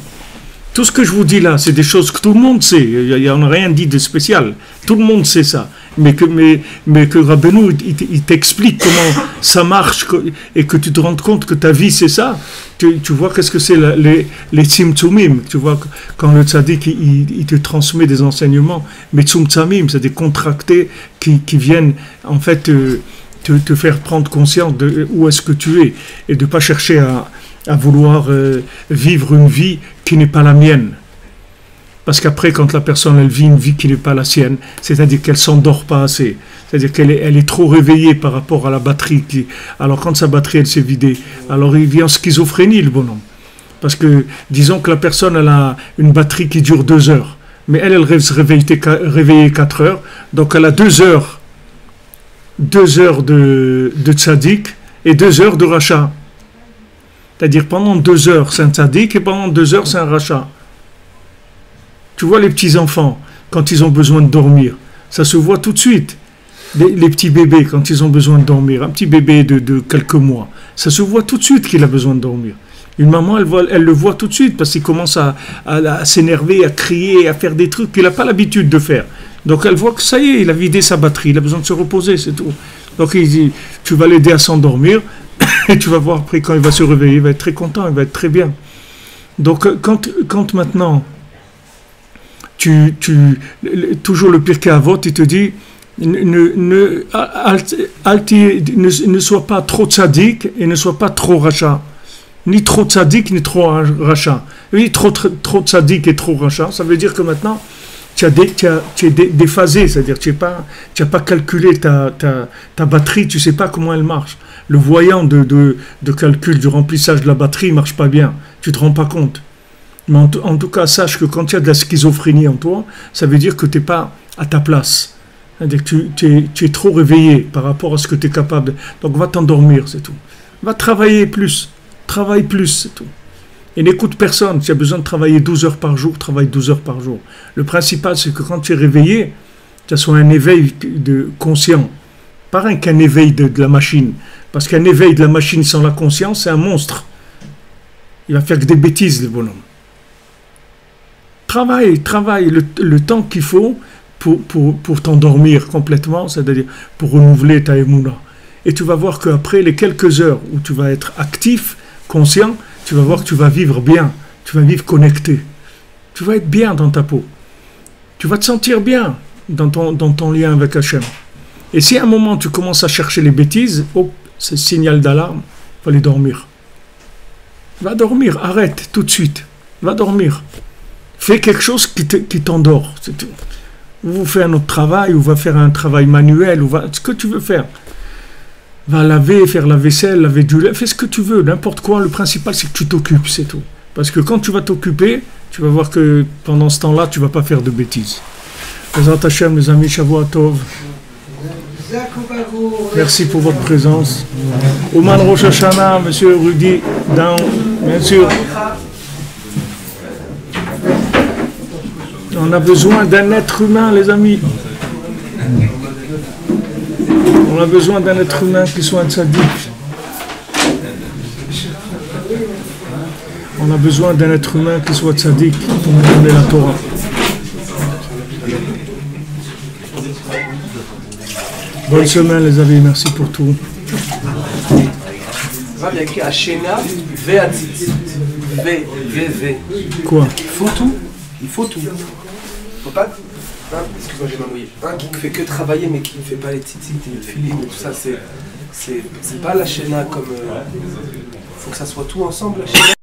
Tout ce que je vous dis là, c'est des choses que tout le monde sait. Il n'y en a rien dit de spécial. Tout le monde sait ça. Mais que Rabbeinu, il t'explique comment ça marche et que tu te rends compte que ta vie, c'est ça. Tu vois qu'est-ce que c'est les tzimtzumim. Tu vois quand le tzaddik, il te transmet des enseignements. Mais tzimtzumim, c'est des contractés qui viennent en fait te faire prendre conscience de où est-ce que tu es. Et de ne pas chercher à vouloir vivre une vie qui n'est pas la mienne. Parce qu'après, quand la personne elle vit une vie qui n'est pas la sienne, c'est-à-dire qu'elle ne s'endort pas assez, c'est-à-dire qu'elle est trop réveillée par rapport à la batterie. Alors quand sa batterie elle s'est vidée, alors il vient en schizophrénie le bonhomme. Parce que disons que la personne elle a une batterie qui dure 2 heures, mais elle se réveillée 4 heures, donc elle a 2 heures de tzaddik et 2 heures de rachat. C'est-à-dire pendant 2 heures c'est un tzaddik et pendant 2 heures c'est un rachat. Tu vois les petits-enfants, quand ils ont besoin de dormir. Ça se voit tout de suite. Les petits bébés, quand ils ont besoin de dormir, un petit bébé de quelques mois, ça se voit tout de suite qu'il a besoin de dormir. Une maman, elle le voit tout de suite parce qu'il commence à s'énerver, à crier, à faire des trucs qu'il n'a pas l'habitude de faire. Donc elle voit que ça y est, il a vidé sa batterie, il a besoin de se reposer, c'est tout. Donc il dit, tu vas l'aider à s'endormir et tu vas voir après quand il va se réveiller, il va être très content, il va être très bien. Donc quand maintenant, toujours le Pirkei Avot, il te dit, ne sois pas trop tzaddik et ne sois pas trop rachat. Ni trop tzaddik, ni trop rachat. Oui, trop tzaddik et trop rachat, ça veut dire que maintenant, tu es déphasé, c'est-à-dire tu n'as pas calculé ta batterie, tu ne sais pas comment elle marche. Le voyant de calcul, du remplissage de la batterie ne marche pas bien, tu ne te rends pas compte. Mais en tout cas, sache que quand il y a de la schizophrénie en toi, ça veut dire que tu n'es pas à ta place. C'est-à-dire que tu es trop réveillé par rapport à ce que tu es capable de... Donc va t'endormir, c'est tout. Va travailler plus, travaille plus, c'est tout. Et n'écoute personne. Si tu as besoin de travailler 12 heures par jour, travaille 12 heures par jour. Le principal, c'est que quand tu es réveillé, tu as un éveil de conscient. Pas qu'un éveil de la machine. Parce qu'un éveil de la machine sans la conscience, c'est un monstre. Il va faire que des bêtises, le bonhomme. Travaille le temps qu'il faut pour t'endormir complètement, c'est-à-dire pour renouveler ta émouna. Et tu vas voir qu'après les quelques heures où tu vas être actif, conscient, tu vas voir que tu vas vivre bien, tu vas vivre connecté. Tu vas être bien dans ta peau. Tu vas te sentir bien dans ton lien avec Hachem. Et si à un moment tu commences à chercher les bêtises, hop, c'est signal d'alarme, il faut aller dormir. Va dormir, arrête tout de suite. Va dormir. Fais quelque chose qui t'endort. Ou fais un autre travail, ou va faire un travail manuel, ou ce que tu veux faire. Va laver, faire la vaisselle, laver du lait, fais ce que tu veux, n'importe quoi. Le principal, c'est que tu t'occupes, c'est tout. Parce que quand tu vas t'occuper, tu vas voir que pendant ce temps-là, tu ne vas pas faire de bêtises. Bezrat Hashem, les amis, Shavua Tov. Merci pour votre présence. Ouman Rosh Hashanah, Monsieur Rudy, down, bien sûr. On a besoin d'un être humain, les amis. On a besoin d'un être humain qui soit un tzaddik. On a besoin d'un être humain qui soit tzaddik pour nous donner la Torah. Bonne semaine, les amis. Merci pour tout. Il y a écrit Hashena ve Atzitzit. V. Quoi? Il faut tout. Il faut tout. Faut pas. Excuse-moi, j'ai m'embrouillé. Un qui ne fait que travailler mais qui ne fait pas les tzitzit et le filim et tout ça, c'est pas la Hashena comme. Faut que ça soit tout ensemble, la Hashena.